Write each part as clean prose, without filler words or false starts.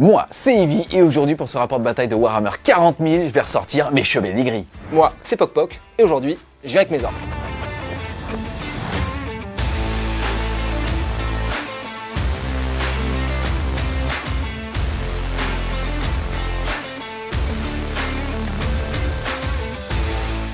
Moi, c'est Ivy et aujourd'hui pour ce rapport de bataille de Warhammer 40 000, je vais ressortir mes chevaliers gris. Moi, c'est Pok et aujourd'hui, je viens avec mes orques.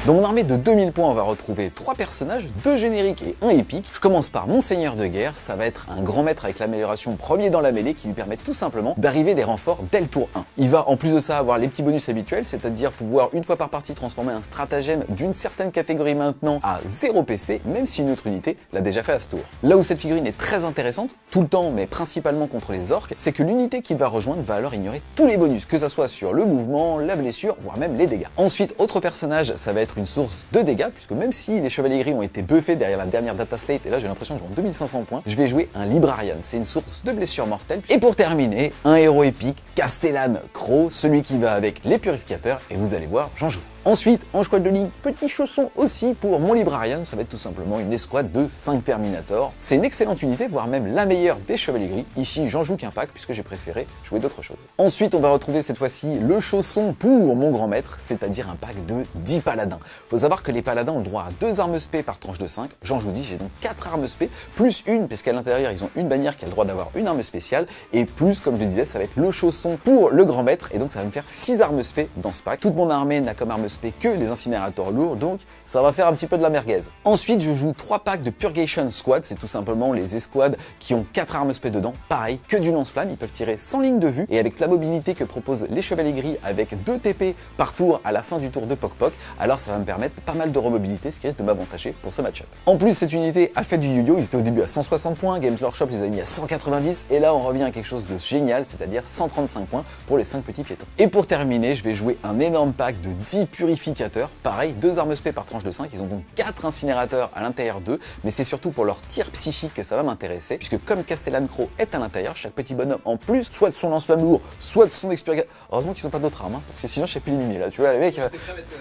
Dans mon armée de 2000 points, on va retrouver 3 personnages, 2 génériques et 1 épique. Je commence par mon seigneur de guerre, ça va être un grand maître avec l'amélioration premier dans la mêlée qui lui permet tout simplement d'arriver des renforts dès le tour 1. Il va en plus de ça avoir les petits bonus habituels, c'est-à-dire pouvoir une fois par partie transformer un stratagème d'une certaine catégorie maintenant à 0 PC, même si une autre unité l'a déjà fait à ce tour. Là où cette figurine est très intéressante, tout le temps mais principalement contre les orques, c'est que l'unité qu'il va rejoindre va alors ignorer tous les bonus, que ça soit sur le mouvement, la blessure, voire même les dégâts. Ensuite, autre personnage, ça va être une source de dégâts, puisque même si les chevaliers gris ont été buffés derrière la dernière data slate, et là j'ai l'impression de jouer en 2500 points, je vais jouer un Librarian, c'est une source de blessures mortelles. Et pour terminer, un héros épique, Castellan Crow, celui qui va avec les purificateurs, et vous allez voir, j'en joue. Ensuite, en squad de ligne, petit chausson aussi pour mon Librarian, ça va être tout simplement une escouade de 5 Terminators. C'est une excellente unité, voire même la meilleure des chevaliers gris. Ici, j'en joue qu'un pack puisque j'ai préféré jouer d'autres choses. Ensuite, on va retrouver cette fois-ci le chausson pour mon grand maître, c'est-à-dire un pack de 10 paladins. Faut savoir que les paladins ont le droit à 2 armes spé par tranche de 5. J'en joue 10, j'ai donc 4 armes spé, plus une, puisqu'à l'intérieur, ils ont une bannière qui a le droit d'avoir une arme spéciale, et plus, comme je le disais, ça va être le chausson pour le grand maître, et donc ça va me faire 6 armes spé dans ce pack. Toute mon armée n'a comme arme spé que les incinérateurs lourds, donc ça va faire un petit peu de la merguez. Ensuite, je joue 3 packs de Purgation Squad, c'est tout simplement les escouades qui ont 4 armes spé dedans, pareil, que du lance-flamme, ils peuvent tirer sans ligne de vue, et avec la mobilité que proposent les chevaliers gris avec 2 TP par tour à la fin du tour de Pok, alors ça va me permettre pas mal de remobilité, ce qui risque de m'avantager pour ce match-up. En plus, cette unité a fait du yo-yo, ils étaient au début à 160 points, Games Workshop les a mis à 190, et là on revient à quelque chose de génial, c'est-à-dire 135 points pour les 5 petits piétons. Et pour terminer, je vais jouer un énorme pack de 10 purificateurs, pareil, 2 armes spé par tranche de 5, ils ont donc 4 incinérateurs à l'intérieur d'eux, mais c'est surtout pour leur tir psychique que ça va m'intéresser, puisque comme Castellan Crow est à l'intérieur, chaque petit bonhomme en plus, soit de son lance-flamme lourd, soit de son expurgateur. Heureusement qu'ils n'ont pas d'autres armes, hein, parce que sinon je sais plus éliminer là, tu vois, les mecs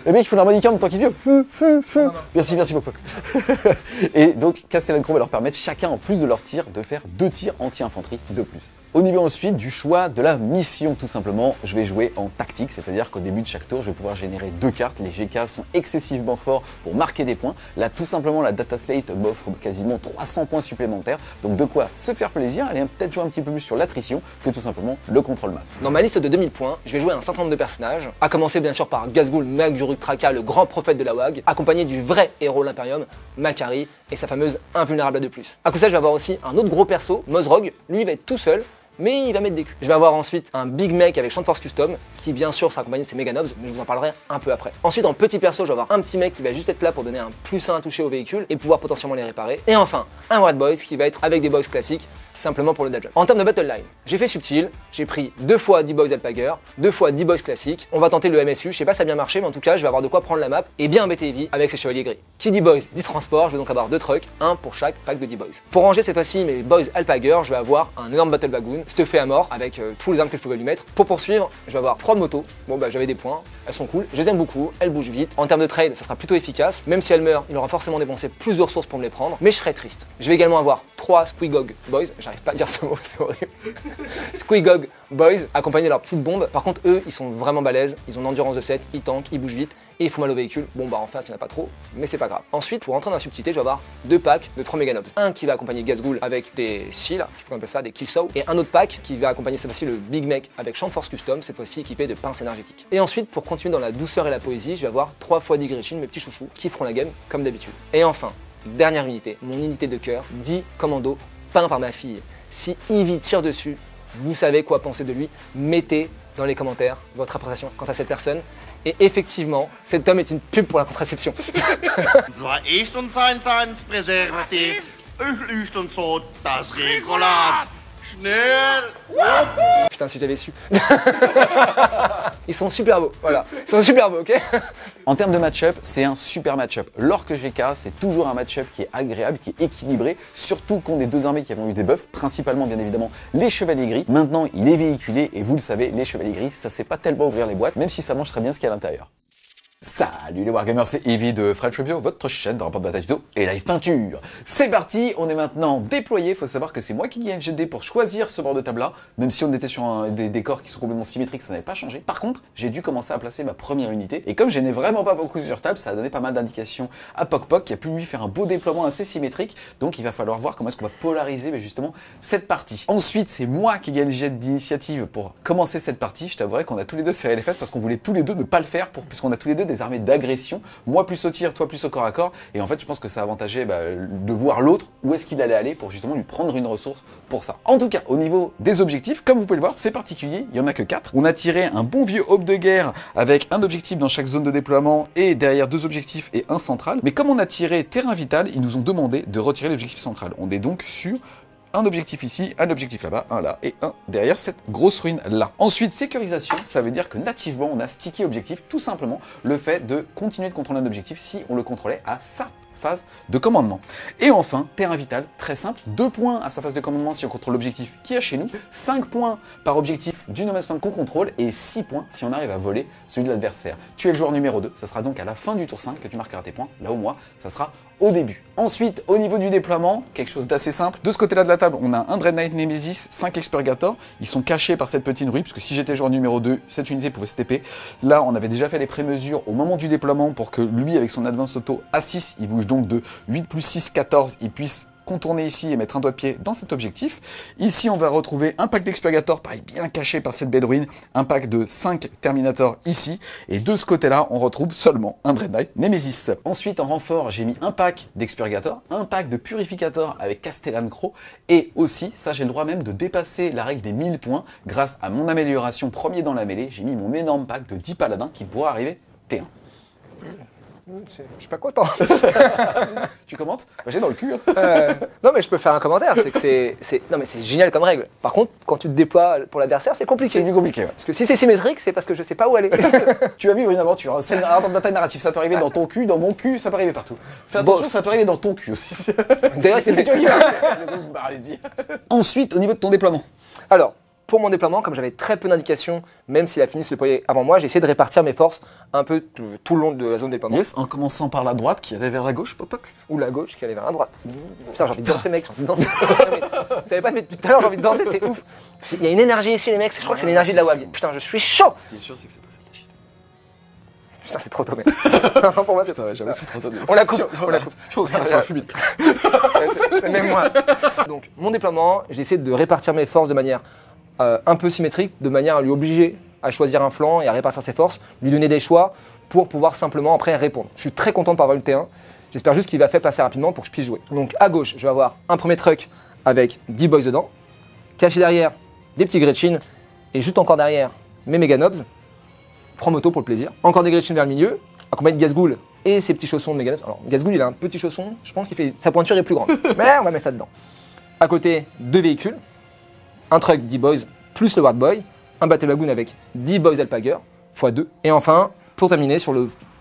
ils font l'harmonica en même temps qu'ils disent merci Pok. Et donc Castellan Crow va leur permettre chacun en plus de leur tir de faire 2 tirs anti-infanterie de plus. Au niveau ensuite du choix de la mission, tout simplement, je vais jouer en tactique, c'est-à-dire qu'au début de chaque tour, je vais pouvoir générer 2 cartes. Les GK sont excessivement forts pour marquer des points. Là, tout simplement, la data slate m'offre quasiment 300 points supplémentaires, donc de quoi se faire plaisir, aller peut-être jouer un petit peu plus sur l'attrition que tout simplement le contrôle map. Dans ma liste de 2000 points, je vais jouer un certain nombre de personnages, à commencer bien sûr par Ghazghkull Mag du Ruktraka, le grand prophète de la WAG, accompagné du vrai héros de l'Imperium, Makari, et sa fameuse invulnérable de plus. À côté de ça, je vais avoir aussi un autre gros perso, Mozrog, lui il va être tout seul, mais il va mettre des culs. Je vais avoir ensuite un Big Mech avec Champ de Force Custom, qui bien sûr sera accompagné de ses Meganobs, mais je vous en parlerai un peu après. Ensuite, en petit perso, je vais avoir un petit mec qui va juste être là pour donner un +1 à toucher au véhicule et pouvoir potentiellement les réparer. Et enfin, un Red Boys qui va être avec des boys classiques, simplement pour le dodge. En termes de battle line, j'ai fait subtil, j'ai pris 2 fois 10 boys Alpager, 2 fois 10 boys classiques. On va tenter le MSU, je sais pas si ça a bien marché, mais en tout cas, je vais avoir de quoi prendre la map et bien embêter Evie avec ses chevaliers gris. Qui dit boys dit transport, je vais donc avoir 2 trucks, un pour chaque pack de 10 boys. Pour ranger cette fois-ci mes boys Alpager, je vais avoir un énorme battle wagon, stuffé à mort avec tous les armes que je pouvais lui mettre. Pour poursuivre, je vais avoir 3 motos. Bon bah j'avais des points, elles sont cool, je les aime beaucoup, elles bougent vite. En termes de trade, ça sera plutôt efficace. Même si elles meurent, il aura forcément dépensé plus de ressources pour me les prendre, mais je serais triste. Je vais également avoir 3 Squigog Boys, j'arrive pas à dire ce mot, c'est horrible. Squigog Boys, accompagnés de leurs petites bombes. Par contre, eux, ils sont vraiment balèzes, ils ont une endurance de 7, ils tankent, ils bougent vite et ils font mal au véhicule. Bon bah en face, il n'y en a pas trop, mais c'est pas grave. Ensuite, pour rentrer dans la subtilité, je vais avoir 2 packs de 3 Meganobs. Un qui va accompagner Ghazghkull avec des Seal, je peux appeler ça des Killsaw, et un autre pack qui va accompagner cette fois-ci le Big Mech avec Champ de Force Custom, cette fois-ci équipé de pinces énergétiques. Et ensuite, pour continuer dans la douceur et la poésie, je vais avoir 3 fois 10 Grishin, mes petits chouchous, qui feront la game comme d'habitude. Et enfin, dernière unité, mon unité de cœur, 10 commandos, peint par ma fille. Si Ivy tire dessus, vous savez quoi penser de lui, mettez dans les commentaires votre appréciation quant à cette personne. Et effectivement, cet homme est une pub pour la contraception. Zwar ist uns ein Präservativ, ist uns so das Regulat. Schnell! Putain, si j'avais su. Ils sont super beaux, voilà. Ils sont super beaux, ok? En termes de match-up, c'est un super match-up. L'Orque GK, c'est toujours un match-up qui est agréable, qui est équilibré, surtout contre des 2 armées qui ont eu des buffs, principalement bien évidemment les chevaliers gris. Maintenant, il est véhiculé et vous le savez, les chevaliers gris, ça sait pas tellement ouvrir les boîtes, même si ça mange très bien ce qu'il y a à l'intérieur. Salut les Wargamers, c'est Evie de French Bio, votre chaîne de rapport de bataille tuto et live peinture. C'est parti, on est maintenant déployé. Faut savoir que c'est moi qui gagne GD pour choisir ce bord de table là. Même si on était sur des décors qui sont complètement symétriques, ça n'avait pas changé. Par contre, j'ai dû commencer à placer ma première unité. Et comme je n'ai vraiment pas beaucoup sur table, ça a donné pas mal d'indications à Poc qui a pu lui faire un beau déploiement assez symétrique. Donc il va falloir voir comment est-ce qu'on va polariser justement cette partie. Ensuite, c'est moi qui gagne jet d'initiative pour commencer cette partie. Je t'avouerai qu'on a tous les deux serré les fesses parce qu'on voulait tous les deux ne pas le faire puisqu'on a tous les deux des armées d'agression, moi plus au tir, toi plus au corps à corps, et en fait je pense que ça avantageait de voir l'autre où est-ce qu'il allait aller pour justement lui prendre une ressource pour ça. En tout cas, au niveau des objectifs, comme vous pouvez le voir, c'est particulier, il y en a que 4. On a tiré un bon vieux aube de guerre avec un objectif dans chaque zone de déploiement et derrière 2 objectifs et un central, mais comme on a tiré terrain vital, ils nous ont demandé de retirer l'objectif central. On est donc sur un objectif ici, un objectif là-bas, un là et un derrière cette grosse ruine là. Ensuite, sécurisation, ça veut dire que nativement, on a stické objectif, tout simplement le fait de continuer de contrôler un objectif si on le contrôlait à sa phase de commandement. Et enfin, terrain vital, très simple, 2 points à sa phase de commandement si on contrôle l'objectif qui est chez nous, 5 points par objectif du no man's land qu'on contrôle et 6 points si on arrive à voler celui de l'adversaire. Tu es le joueur numéro 2, ça sera donc à la fin du tour 5 que tu marqueras tes points, là où moi, ça sera au début. Ensuite, au niveau du déploiement, quelque chose d'assez simple. De ce côté-là de la table, on a un Dread Knight Nemesis, 5 Expurgator. Ils sont cachés par cette petite ruine, parce que si j'étais joueur numéro 2, cette unité pouvait se TP. Là, on avait déjà fait les prémesures au moment du déploiement pour que lui, avec son Advance Auto A6, il bouge donc de 8 plus 6, 14, il puisse contourner ici et mettre un doigt de pied dans cet objectif. Ici, on va retrouver un pack d'Expurgator, pareil, bien caché par cette belle ruine, un pack de 5 Terminator ici, et de ce côté-là, on retrouve seulement un Dread Knight Nemesis. Ensuite, en renfort, j'ai mis un pack d'Expurgator, un pack de Purificator avec Castellan Crow, et aussi, ça j'ai le droit même de dépasser la règle des 1000 points, grâce à mon amélioration premier dans la mêlée, j'ai mis mon énorme pack de 10 Paladins qui pourra arriver T1. Je suis pas content. Tu commentes? Bah, j'ai dans le cul. Hein. Non, mais je peux faire un commentaire. Non, mais c'est génial comme règle. Par contre, quand tu te déploies pour l'adversaire, c'est compliqué. C'est plus compliqué. Ouais. Parce que si c'est symétrique, c'est parce que je sais pas où aller. Tu vas vivre une aventure. C'est une bataille narrative. Ça peut arriver dans ton cul, dans mon cul, ça peut arriver partout. Fais attention, ça peut arriver dans ton cul aussi. D'ailleurs, c'est bah, allez-y. Ensuite, au niveau de ton déploiement. Alors, pour mon déploiement, comme j'avais très peu d'indications, même s'il a fini de se déployer avant moi, j'ai essayé de répartir mes forces un peu tout le long de la zone de déploiement. Yes, en commençant par la droite qui allait vers la gauche, Poc. Ou la gauche qui allait vers la droite. Putain, j'ai envie de danser, mec, j'ai envie de danser. Vous savez pas, mais depuis tout à l'heure, j'ai envie de danser, c'est ouf. Il y a une énergie ici, les mecs, je crois que c'est l'énergie de la WAG. Putain, je suis chaud. Ce qui est sûr, c'est que c'est pas celle d'Achille. Putain, c'est trop tôt, mec. Non, pour moi, c'est Putain, j'avoue, c'est trop tôt. On la coupe, on la coupe. On se casse sur la fumée. Même moi. Donc, mon déploiement, j'ai essayé de répartir mes forces de manière un peu symétrique, de manière à lui obliger à choisir un flanc et à répartir ses forces, lui donner des choix pour pouvoir simplement après répondre. Je suis très content de pas avoir eu le T1. J'espère juste qu'il va faire passer rapidement pour que je puisse jouer. Donc à gauche, je vais avoir un premier truck avec 10 boys dedans. Caché derrière, des petits Gretchen. Et juste encore derrière, mes méga nobs. Prends moto pour le plaisir. Encore des Gretchen vers le milieu, accompagné de Gazghoul et ses petits chaussons de méga nobs. Alors Gazghoul, il a un petit chausson, je pense qu'il fait sa pointure est plus grande. Mais on va mettre ça dedans. À côté, 2 véhicules. Un truck 10 boys plus le Ward Boy, un Battle Lagoon avec 10 boys Alpager x 2. Et enfin, pour terminer, sur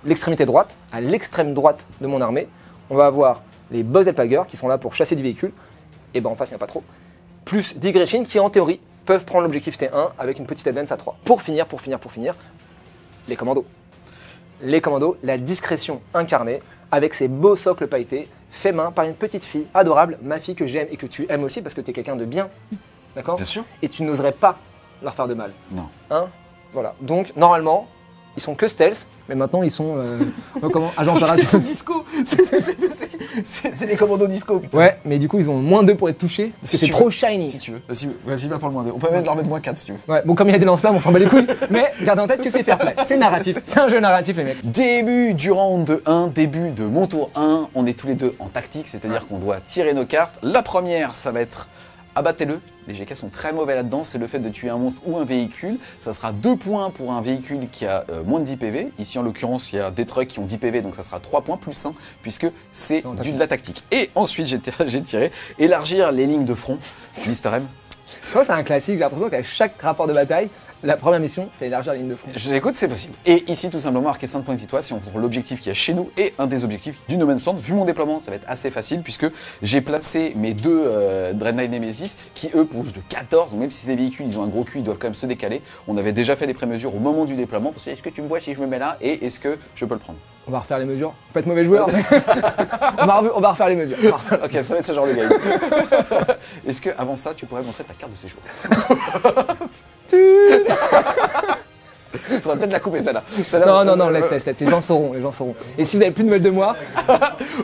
l'extrémité droite, à l'extrême droite de mon armée, on va avoir les boys Alpager qui sont là pour chasser du véhicule. Et ben en face, il n'y a pas trop. Plus 10 Gretchen qui, en théorie, peuvent prendre l'objectif T1 avec une petite advance à 3. Pour finir, les commandos. Les commandos, la discrétion incarnée avec ses beaux socles pailletés, fait main par une petite fille adorable, ma fille que j'aime et que tu aimes aussi parce que tu es quelqu'un de bien. D'accord ? Bien sûr. Et tu n'oserais pas leur faire de mal. Non. Hein ? Voilà. Donc, normalement, ils sont que stealth, mais maintenant ils sont. Comment ? Agent opérationnel. disco. C'est les commandos disco. Putain. Ouais, mais du coup, ils ont moins 2 pour être touchés, parce que c'est trop shiny. Si tu veux. Vas-y, va pour le moins 2. On peut même leur mettre moins 4 si tu veux. Ouais, bon, comme il y a des lance-flammes, on s'en bat les couilles, mais gardez en tête que c'est fair play. C'est narratif. C'est un jeu narratif, les mecs. Début du round 1, début de mon tour 1. On est tous les deux en tactique, c'est-à-dire qu'on doit tirer nos cartes. La première, ça va être abattez-le. Les GK sont très mauvais là-dedans, c'est le fait de tuer un monstre ou un véhicule. Ça sera 2 points pour un véhicule qui a moins de 10 PV. Ici, en l'occurrence, il y a des trucks qui ont 10 PV, donc ça sera 3 points plus 1, puisque c'est de la tactique. Et ensuite, j'ai tiré élargir les lignes de front. Mister M, Je crois que c'est un classique, j'ai l'impression qu'à chaque rapport de bataille, la première mission, c'est élargir la ligne de front. Écoute, c'est possible. Et ici, tout simplement, marquer 5 points de victoire si on trouve l'objectif qu'il y a chez nous et un des objectifs du No Man's Land. Vu mon déploiement, ça va être assez facile puisque j'ai placé mes deux Dreadnought Nemesis qui, eux, bougent de 14. Donc même si c'est des véhicules, ils ont un gros cul, ils doivent quand même se décaler. On avait déjà fait les prémesures au moment du déploiement. Parce que est-ce que tu me vois si je me mets là et est-ce que je peux le prendre? On va refaire les mesures. Faut pas être mauvais joueur. Mais... on va refaire les mesures. Ok, ça va être ce genre de game. Est-ce que avant ça, tu pourrais montrer ta carte de séjour? Faudrait peut-être la couper celle-là. Non, laisse, les gens sauront, Et si vous avez plus de nouvelles de moi,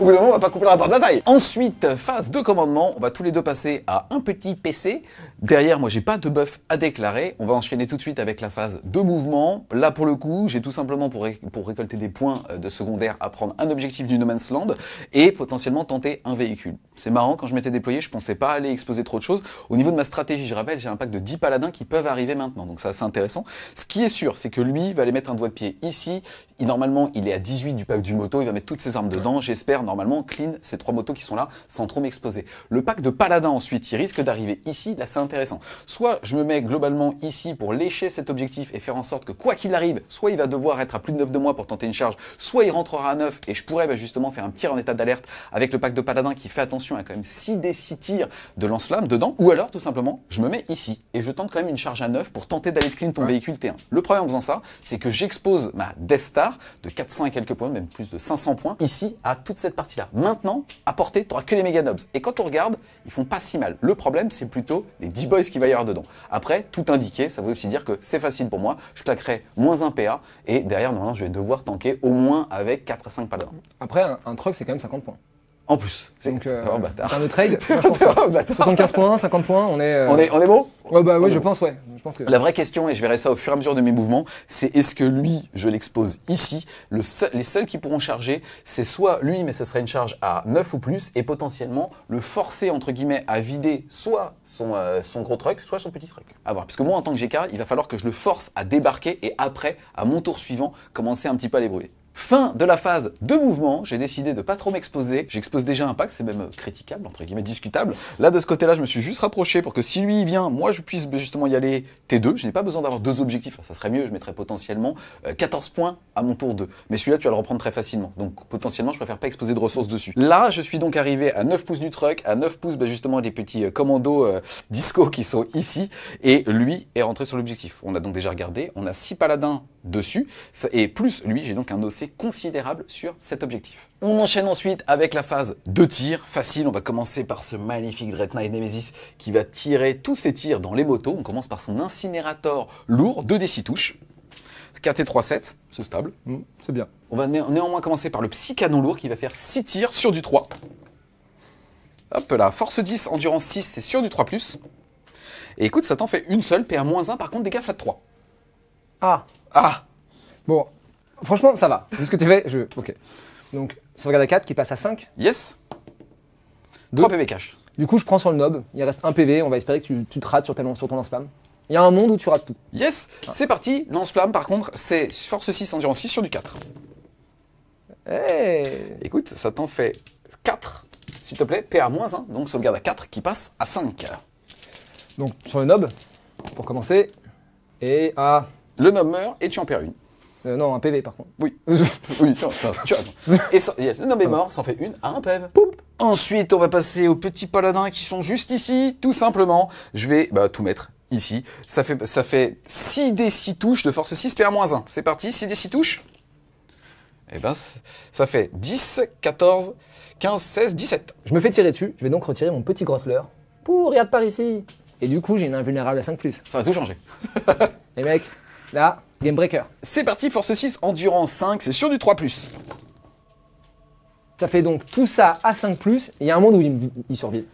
au bout d'un moment, on va pas couper le rapport de bataille. Ensuite, phase de commandement, on va tous les deux passer à un petit PC. Derrière, moi, j'ai pas de buff à déclarer. On va enchaîner tout de suite avec la phase de mouvement. Là, pour le coup, j'ai tout simplement pour récolter des points de secondaire à prendre un objectif du No Man's Land et potentiellement tenter un véhicule. C'est marrant, quand je m'étais déployé, je pensais pas aller exposer trop de choses. Au niveau de ma stratégie, je rappelle, j'ai un pack de 10 paladins qui peuvent arriver maintenant, donc c'est assez intéressant. Ce qui est sûr, c'est que lui va aller mettre un doigt de pied ici. Normalement, il est à 18 du pack du moto, il va mettre toutes ses armes dedans. J'espère, normalement, clean ces 3 motos qui sont là, sans trop m'exposer. Le pack de paladins, ensuite, il risque d'arriver ici. Là, c'est intéressant. Soit je me mets globalement ici pour lécher cet objectif et faire en sorte que, quoi qu'il arrive, soit il va devoir être à plus de 9 de moi pour tenter une charge, soit il rentrera à 9 et je pourrais justement faire un tir en état d'alerte avec le pack de paladins qui fait attention à quand même 6 des 6 tirs de lance-flamme dedans. Ou alors, tout simplement, je me mets ici et je tente quand même une charge à 9 pour tenter d'aller clean ton véhicule T1. Le problème en faisant ça, c'est que j'expose ma Death Star de 400 et quelques points, même plus de 500 points, ici à toute cette partie-là. Maintenant, à portée, tu n'auras que les méga nobs. Et quand on regarde, ils font pas si mal. Le problème, c'est plutôt les 10 boys qu'il va y avoir dedans. Après, tout indiqué, ça veut aussi dire que c'est facile pour moi. Je claquerai moins 1 PA et derrière, normalement, je vais devoir tanker au moins avec 4 à 5 paladins. Après, un truck, c'est quand même 50 points. En plus, c'est un bâtard. De trade, moi, je pense pas. 75 points, 50 points, on est bon. Ouais, bah oui, je pense, ouais. Que... La vraie question, et je verrai ça au fur et à mesure de mes mouvements, c'est est-ce que lui, je l'expose ici. Les seuls qui pourront charger, c'est soit lui, mais ce serait une charge à 9 ou plus, et potentiellement le forcer, entre guillemets, à vider soit son gros truck, soit son petit truck. À voir. Parce que moi, en tant que GK, il va falloir que je le force à débarquer, et après, à mon tour suivant, commencer un petit peu à les brûler. Fin de la phase de mouvement, j'ai décidé de pas trop m'exposer. J'expose déjà un pack, c'est même critiquable, entre guillemets discutable. Là, de ce côté-là, je me suis juste rapproché pour que si lui il vient, moi je puisse justement y aller T2. Je n'ai pas besoin d'avoir 2 objectifs, ça serait mieux, je mettrais potentiellement 14 points à mon tour 2. Mais celui-là, tu vas le reprendre très facilement. Donc potentiellement, je préfère pas exposer de ressources dessus. Là, je suis donc arrivé à 9 pouces du truck, à 9 pouces justement les petits commandos disco qui sont ici. Et lui est rentré sur l'objectif. On a donc déjà regardé, on a 6 paladins dessus. Et plus lui, j'ai donc un OC considérable sur cet objectif. On enchaîne ensuite avec la phase de tir. Facile, on va commencer par ce magnifique Dreadnought Nemesis qui va tirer tous ses tirs dans les motos. On commence par son incinérateur lourd, 2d6 touches. 4 et 3, 7, c'est stable. C'est bien. On va néanmoins commencer par le psy canon lourd qui va faire 6 tirs sur du 3. Hop là, force 10, endurance 6, c'est sur du 3+. Et écoute, ça t'en fait une seule, PA-1, par contre dégâts flat 3. Ah Bon, franchement, ça va. C'est ce que tu fais, ok. Donc, sauvegarde à 4 qui passe à 5. Yes. 3 PV cash. Du coup, je prends sur le nob. Il reste 1 PV. On va espérer que tu te rates sur ton lance-flamme. Il y a un monde où tu rates tout. Yes. C'est parti. Lance-flamme, par contre, c'est force 6, endurance 6 sur du 4. Hey. Écoute, ça t'en fait 4, s'il te plaît. PA-1, donc sauvegarde à 4 qui passe à 5. Donc, sur le nob, pour commencer. Et à... Le nob meurt et tu en perds une. Non, un PV par contre. Oui, oui, tu as. Et ça, le nob est mort, ça en fait une à un PV. Poum. Ensuite, on va passer aux petits paladins qui sont juste ici, tout simplement. Je vais tout mettre ici. Ça fait 6 des 6 touches de force 6 PA-1. C'est parti, 6 des 6 touches. Et ben, ça fait 10, 14, 15, 16, 17. Je me fais tirer dessus, je vais donc retirer mon petit grotteleur. Regarde par ici. Et du coup, j'ai une invulnérable à 5+. Ça va tout changer. Les mecs, là, game breaker. C'est parti, force 6, endurance 5, c'est sur du 3+. Ça fait donc tout ça à 5+, il y a un monde où il survit.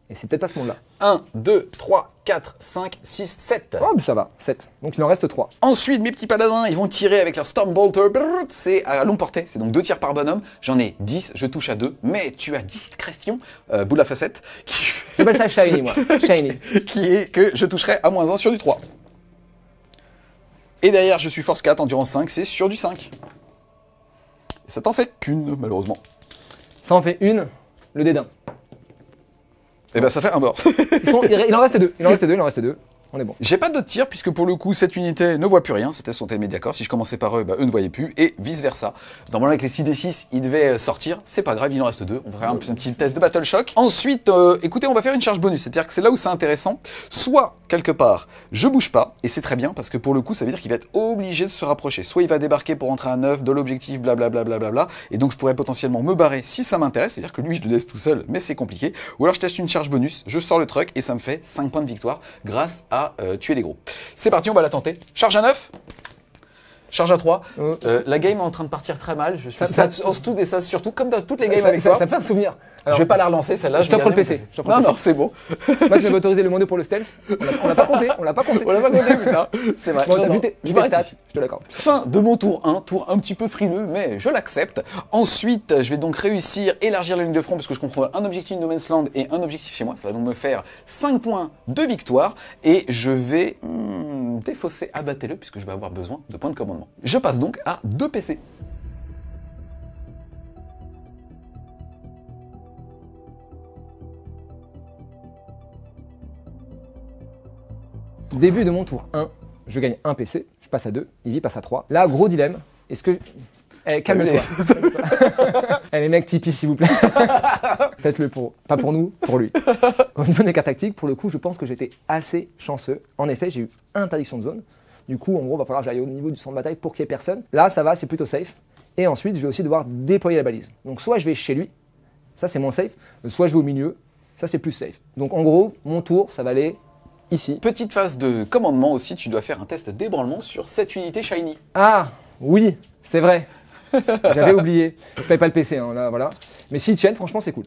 Et c'est peut-être pas ce monde-là. 1, 2, 3, 4, 5, 6, 7. Oh, mais ça va, 7. Donc il en reste 3. Ensuite, mes petits paladins, ils vont tirer avec leur Stormbolter. C'est à longue portée, c'est donc 2 tirs par bonhomme. J'en ai 10, je touche à 2. Mais tu as discrétion, boule à facette. J'appelle ça Shiny, moi. Shiny. Qui est que je toucherai à -1 sur du 3. Et derrière, je suis force 4, endurance 5, c'est sur du 5. Et ça t'en fait qu'une, malheureusement. Ça en fait une, le dédain. Et ben ça fait un mort. Il en reste deux. Il en reste deux. On est bon. J'ai pas d'autres tirs puisque pour le coup cette unité ne voit plus rien, c'était son média corps. Si je commençais par eux, bah, eux ne voyaient plus et vice versa. Normalement avec les 6d6 ils devaient sortir, c'est pas grave, il en reste deux. On fera un petit test de battle shock. Ensuite, écoutez, on va faire une charge bonus, c'est-à-dire que c'est là où c'est intéressant. Soit quelque part je bouge pas et c'est très bien parce que pour le coup ça veut dire qu'il va être obligé de se rapprocher. Soit il va débarquer pour entrer à 9 de l'objectif, blablabla, et donc je pourrais potentiellement me barrer si ça m'intéresse, c'est-à-dire que lui je le laisse tout seul mais c'est compliqué. Ou alors je teste une charge bonus, je sors le truck et ça me fait 5 points de victoire grâce à tuer les gros. C'est parti, on va la tenter. Charge à 9. Charge à 3. La game est en train de partir très mal. Je suis en stout et ça surtout, comme dans toutes les games avec toi. Ça fait un souvenir. Alors, je vais pas la relancer celle-là. Je t'offre le PC. Non, c'est bon. Moi, je vais m'autoriser le mono pour le stealth. On l'a pas compté. On l'a pas compté, putain. C'est vrai. Bon, je m'arrête ici. Je te l'accorde. Fin de mon tour 1. Tour un petit peu frileux, mais je l'accepte. Ensuite, je vais donc réussir, élargir la ligne de front parce que je contrôle un objectif No Man's Land et un objectif chez moi. Ça va donc me faire 5 points de victoire. Et je vais défausser abattez-le puisque je vais avoir besoin de points de commandement. Je passe donc à 2 PC. Début de mon tour 1, je gagne un PC, je passe à 2, Ivy passe à 3. Là, gros dilemme, est-ce que... calme-toi. Les mecs, Tipeee s'il vous plaît. Faites-le pour... Pas pour nous, pour lui. Au niveau des cartes tactiques, pour le coup, je pense que j'étais assez chanceux. En effet, j'ai eu interdiction de zone. Du coup, en gros, il va falloir que j'aille au niveau du centre de bataille pour qu'il n'y ait personne. Là, ça va, c'est plutôt safe. Et ensuite, je vais aussi devoir déployer la balise. Donc, soit je vais chez lui, ça c'est moins safe, soit je vais au milieu, ça c'est plus safe. Donc, en gros, mon tour, ça va aller... ici. Petite phase de commandement aussi, tu dois faire un test d'ébranlement sur cette unité shiny. Ah, oui, c'est vrai. J'avais oublié. Je paye pas le PC, hein, là, voilà. Mais s'ils tiennent, franchement, c'est cool.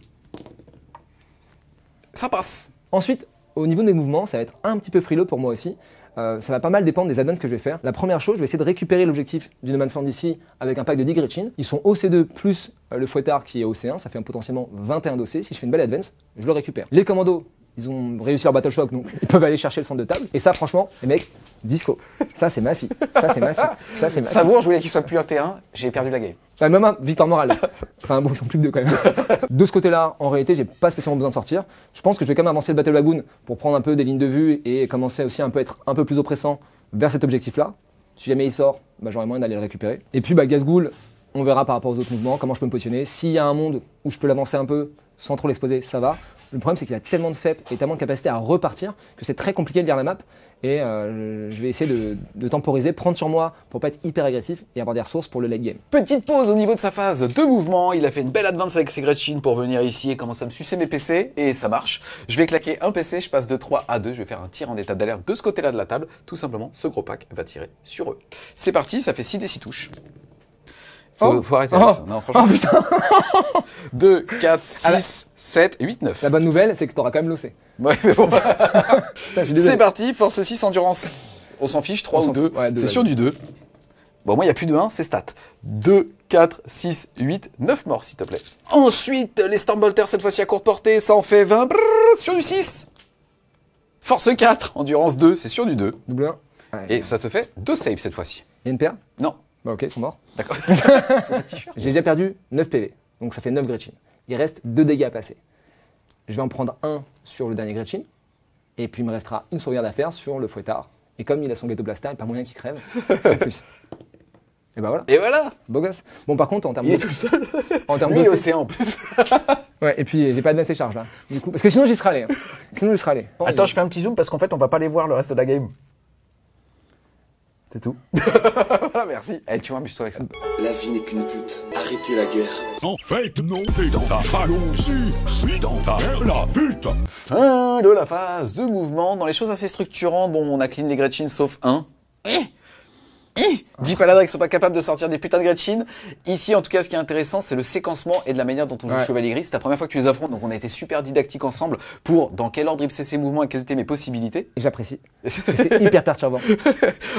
Ça passe. Ensuite, au niveau des mouvements, ça va être un petit peu frileux pour moi aussi. Ça va pas mal dépendre des advances que je vais faire. La première chose, je vais essayer de récupérer l'objectif du No Man's Land ici avec un pack de 10 Gretchen. Ils sont OC2 plus le fouettard qui est OC1, ça fait potentiellement 21 d'OC. Si je fais une belle advance, je le récupère. Les commandos, ils ont réussi leur battle shock, donc ils peuvent aller chercher le centre de table. Et ça, franchement, les mecs, disco. Ça, c'est ma fille. Ça, c'est ma fille. Ça, c'est ma fille. Savour, je voulais qu'il soit plus un T1, j'ai perdu la game. Même un victoire morale. Enfin bon, ils sont plus que deux quand même. De ce côté-là, en réalité, j'ai pas spécialement besoin de sortir. Je pense que je vais quand même avancer le Battle Lagoon pour prendre un peu des lignes de vue et commencer aussi un peu être un peu plus oppressant vers cet objectif-là. Si jamais il sort, bah, j'aurai moyen d'aller le récupérer. Et puis Gazghoul, on verra par rapport aux autres mouvements, comment je peux me positionner. S'il y a un monde où je peux l'avancer un peu sans trop l'exposer, ça va. Le problème, c'est qu'il a tellement de FEP et tellement de capacité à repartir que c'est très compliqué de lire la map. Et je vais essayer de temporiser, prendre sur moi pour pas être hyper agressif et avoir des ressources pour le late game. Petite pause au niveau de sa phase de mouvement. Il a fait une belle advance avec ses Gretchen pour venir ici et commencer à me sucer mes PC. Et ça marche. Je vais claquer un PC, je passe de 3 à 2. Je vais faire un tir en état d'alerte de ce côté-là de la table. Tout simplement, ce gros pack va tirer sur eux. C'est parti, ça fait 6 des 6 touches. Faut arrêter avec ça. Non, franchement. Oh putain 2, 4, 6, 7, 8, 9. La bonne nouvelle, c'est que t'auras quand même l'OC. Ouais, mais bon. C'est parti, force 6, endurance. On s'en fiche, 3 ou 2. Ouais, c'est sur du 2. Bon, moi, il n'y a plus de 1, c'est stat. 2, 4, 6, 8, 9 morts, s'il te plaît. Ensuite, les Stormbolters, cette fois-ci à courte portée, ça en fait 20. Brrr, sur du 6. Force 4, endurance 2, c'est sur du 2. Double 1. Ouais. Et ça te fait 2 saves cette fois-ci. Il y a une paire? Non. Bah ok, ils sont morts. D'accord. J'ai déjà perdu 9 PV, donc ça fait 9 Gretchen. Il reste 2 dégâts à passer. Je vais en prendre un sur le dernier Gretchen, et puis il me restera une sauvegarde à faire sur le fouettard. Et comme il a son ghetto blaster, il n'y a pas moyen qu'il crève, c'est plus. Et bah voilà. Et voilà. Beau gosse. Bon par contre, en termes il est tout seul. En termes de l'océan en plus. Ouais, et puis j'ai pas de charge là. Du coup, parce que sinon j'y serais allé. Hein. Sinon j'y serais allé. Attends, je fais un petit zoom parce qu'en fait on va pas les voir le reste de la game. C'est tout. Voilà, merci. Eh, tu vois, amuse-toi avec ça. La vie n'est qu'une pute. Arrêtez la guerre. En fait, non, t'es dans ta jalousie. Je suis dans ta guerre, la pute. Fin de la phase de mouvement. Dans les choses assez structurantes, bon, on a clean les Gretchen sauf un. 10 paladins qui sont pas capables de sortir des putains de Gretchen. Ici, en tout cas, ce qui est intéressant, c'est le séquencement et de la manière dont on joue Chevalier Gris. C'est la première fois que tu les affrontes, donc on a été super didactique ensemble pour dans quel ordre il faisait ses mouvements et quelles étaient mes possibilités. Et j'apprécie. C'est hyper perturbant.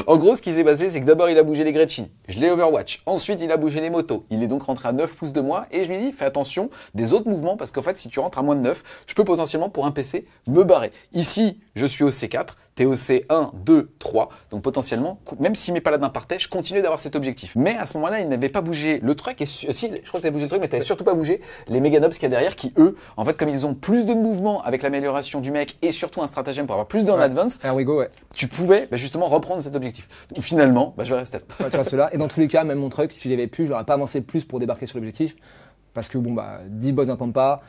En gros, ce qui s'est passé, c'est que d'abord, il a bougé les Gretchen. Je l'ai Overwatch. Ensuite, il a bougé les motos. Il est donc rentré à 9 pouces de moi et je lui ai dit, fais attention des autres mouvements parce qu'en fait, si tu rentres à moins de 9, je peux potentiellement, pour un PC, me barrer. Ici, je suis au C4, t'es au C1, 2, 3. Donc potentiellement, même si mes paladins partaient, je continuais d'avoir cet objectif. Mais à ce moment-là, il n'avait pas bougé le truc. Et si, je crois que t'avais bougé le truc, mais t'avais surtout pas bougé les méganobs qu'il y a derrière qui, eux, en fait, comme ils ont plus de mouvement avec l'amélioration du mec et surtout un stratagème pour avoir plus d'en advance, Here we go, ouais. tu pouvais justement reprendre cet objectif. Donc finalement, je vais rester là. Ouais, tu restes là. Et dans tous les cas, même mon truc, si j'avais pu, j'aurais pas avancé plus pour débarquer sur l'objectif. Parce que 10 boss d'un Pampa.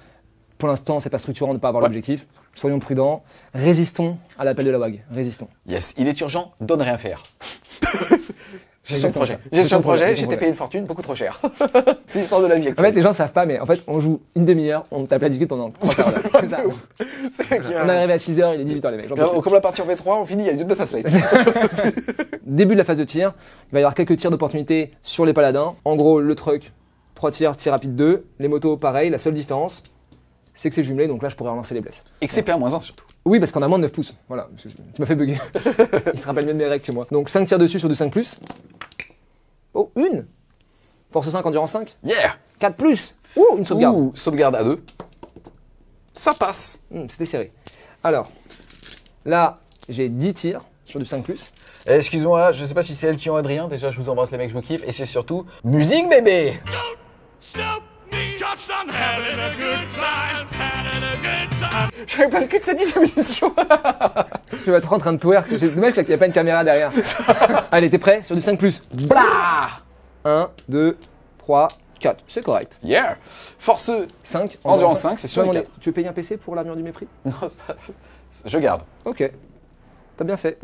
Pour l'instant, c'est pas structurant de ne pas avoir l'objectif. Soyons prudents. Résistons à l'appel de la WAG. Résistons. Yes, il est urgent, donne rien faire. Gestion de projet. Gestion de projet, j'ai été payé une fortune, beaucoup trop cher. C'est l'histoire de la vie. En fait, les gens savent pas, mais en fait, on joue une demi-heure, on tape la discute pendant 3 heures. C'est ça. On est arrivé à 6h, il est 18h les mecs. Comme la partie en V3, on finit, il y a une de phase light. Début de la phase de tir, il va y avoir quelques tirs d'opportunité sur les paladins. En gros, le truc, 3 tirs, tir rapide 2. Les motos, pareil, la seule différence, c'est que c'est jumelé, donc là je pourrais relancer les blesses. Et que c'est P1-1 surtout. Oui, parce qu'on a moins de 9 pouces. Voilà, tu m'as fait bugger. Il se rappelle mieux de mes règles que moi. Donc 5 tirs dessus sur du 5+. Oh, une Force 5, endurance 5. Yeah 4+. Une sauvegarde. Ouh, sauvegarde à 2. Ça passe. C'était serré. Alors, là, j'ai 10 tirs sur du 5+. Excuse-moi, je sais pas si c'est elles qui ont Adrien. Déjà, je vous embrasse les mecs, je vous kiffe. Et c'est surtout musique bébé. J'avais pas le cul de cette émission. Je vais être en train de twerk. Dommage qu'il n'y a pas une caméra derrière. Allez, t'es prêt? Sur du 5+. Blah 1, 2, 3, 4. C'est correct. Yeah. Force 5. endurance 5, c'est sur le 4. Tu veux payer un PC pour l'armure du mépris? Non, je garde. Ok. T'as bien fait.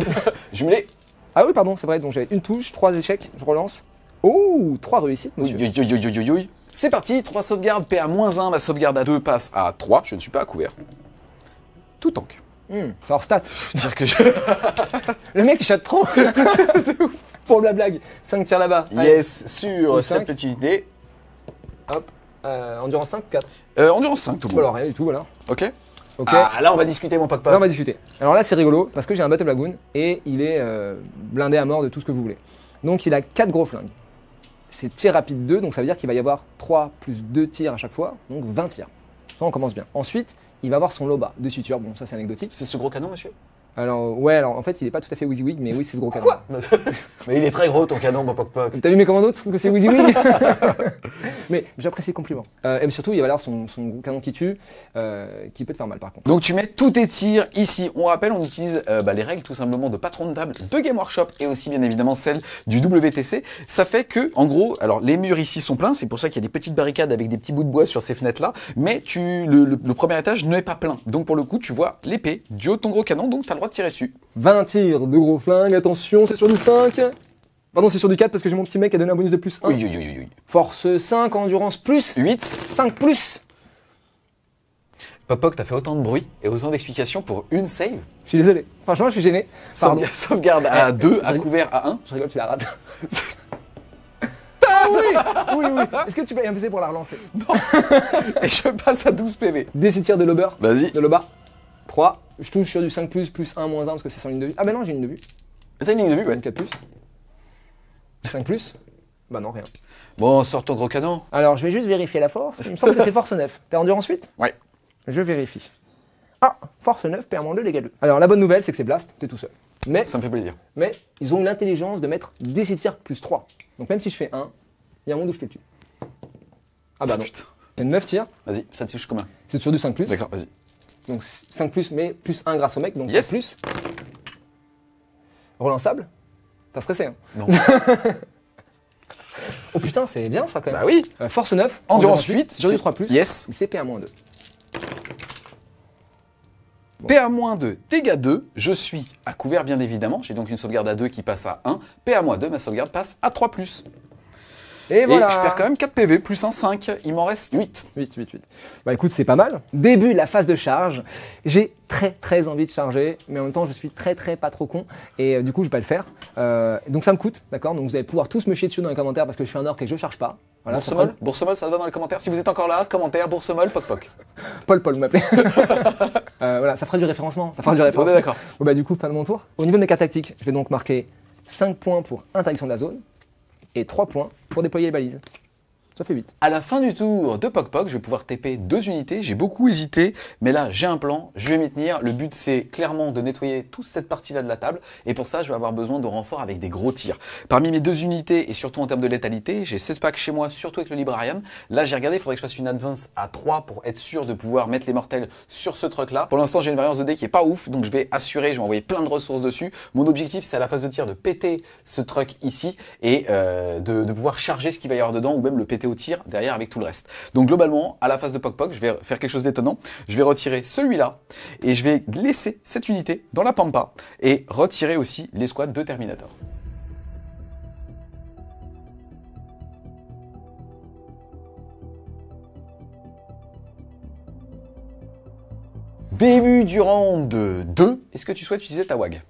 Jumelé. Ah oui, pardon, c'est vrai. Donc j'avais une touche, 3 échecs. Je relance. Oh, 3 réussites, monsieur. Oui. C'est parti, 3 sauvegardes, PA-1, ma sauvegarde à 2 passe à 3, je ne suis pas à couvert. Tout tank. C'est hors stat. Faut dire que Le mec il chatte trop. Pour la blague. 5 tirs là-bas. Yes, sur cinq. cette petite idée. Hop. Endurance 5 ou 4? Endurance 5, tout le monde. Alors rien du tout, voilà. Ok. Ok. Ah, là on va discuter mon poc-poc. Là on va discuter. Alors là c'est rigolo parce que j'ai un Battle Lagoon et il est blindé à mort de tout ce que vous voulez. Donc il a 4 gros flingues. C'est tir rapide 2, donc ça veut dire qu'il va y avoir 3 plus 2 tirs à chaque fois, donc 20 tirs. Ça on commence bien. Ensuite, il va avoir son loba de suture, bon ça c'est anecdotique. C'est ce gros canon, monsieur? Alors ouais, alors en fait il est pas tout à fait WYSIWYG, mais oui c'est ce gros canon. Quoi? Mais il est très gros ton canon, mon poc-poc. T'as vu mes commandos, tu trouves que c'est WYSIWYG? Mais j'apprécie le compliment. Et surtout il va avoir son gros canon qui tue, qui peut te faire mal par contre. Donc tu mets tous tes tirs ici. On rappelle, on utilise les règles tout simplement de patron de table de Game Workshop et aussi bien évidemment celles du WTC. Ça fait que, en gros, alors les murs ici sont pleins, c'est pour ça qu'il y a des petites barricades avec des petits bouts de bois sur ces fenêtres là, mais le premier étage n'est pas plein. Donc pour le coup, tu vois l'épée du haut de ton gros canon, donc tu as le droit de tirer dessus. 20 tirs de gros flingues, attention, c'est sur du 5. Pardon, c'est sur du 4 parce que j'ai mon petit mec qui a donné un bonus de plus 1. Oui. Force 5, endurance plus 8. 5+. Poc-poc, t'as fait autant de bruit et autant d'explications pour une save. Je suis désolé. Franchement, je suis gêné. Pardon. Sauvegarde à 2, à couvert à 1. Je rigole, tu la rates. Ah oui. Est-ce que tu payes un PC pour la relancer? Non. Et je passe à 12 PV. Des 6 tirs de lober. Vas-y. De loba. 3. Je touche sur du 5+, plus 1, moins 1 parce que c'est sans ligne de vue. Ah bah non, j'ai une ligne de vue. T'as une ligne de vue, ouais. Donc 4+. 5+. Bah non, rien. Bon, sors ton gros canon. Alors, je vais juste vérifier la force. Il me semble que c'est force 9. T'es endurance 8? Ouais. Je vérifie. Ah, force 9, PA-2, dégâts 2. Alors, la bonne nouvelle, c'est que c'est blast, t'es tout seul. Mais, ça me fait plaisir. Mais, ils ont eu l'intelligence de mettre des 6 tirs plus 3. Donc, même si je fais 1, il y a un monde où je te tue. Ah bah non. Putain. Il y a 9 tirs. Vas-y, ça te touche combien? C'est sur du 5+. D'accord, vas-y. Donc 5+, mais plus 1 grâce au mec, donc Yes. plus. Relançable. T'as stressé, hein? Non. Oh putain, c'est bien ça quand même. Bah oui. Force 9. Endurance 8. Sur du 3+. Yes. C'est PA-2. PA-2, dégâts 2, je suis à couvert bien évidemment, j'ai donc une sauvegarde à 2 qui passe à 1, PA-2, ma sauvegarde passe à 3+. Et voilà. Et je perds quand même 4 PV, plus 1, 5, il m'en reste 8. 8. Bah écoute, c'est pas mal. Début de la phase de charge. J'ai très envie de charger, mais en même temps, je suis très pas trop con. Et du coup, je vais pas le faire. Donc ça me coûte, d'accord? Donc vous allez pouvoir tous me chier dessus dans les commentaires parce que je suis un orc et je charge pas. Voilà, Boursemol, ça va dans les commentaires. Si vous êtes encore là, commentaire, Boursemol, poc. Paul, vous m'appelez. Voilà, ça fera du référencement. On est d'accord. Bon, bah du coup, fin de mon tour. Au niveau de mes cartes tactiques, je vais donc marquer 5 points pour interdiction de la zone et 3 points pour déployer les balises. Ça fait 8. À la fin du tour de Poc Poc, je vais pouvoir TP 2 unités. J'ai beaucoup hésité, mais là, j'ai un plan. Je vais m'y tenir. Le but, c'est clairement de nettoyer toute cette partie-là de la table. Et pour ça, je vais avoir besoin de renforts avec des gros tirs. Parmi mes 2 unités, et surtout en termes de létalité, j'ai 7 packs chez moi, surtout avec le Librarian. Là, j'ai regardé, il faudrait que je fasse une advance à 3 pour être sûr de pouvoir mettre les mortels sur ce truc-là. Pour l'instant, j'ai une variance de dé qui est pas ouf, donc je vais assurer, je vais envoyer plein de ressources dessus. Mon objectif, c'est à la phase de tir de péter ce truc ici et de pouvoir charger ce qu'il va y avoir dedans ou même le péter au tir derrière avec tout le reste. Donc globalement, à la phase de Poc Poc, je vais faire quelque chose d'étonnant. Je vais retirer celui-là et je vais laisser cette unité dans la pampa et retirer aussi l'escouade de Terminator. Début du round 2, est-ce que tu souhaites utiliser ta WAG?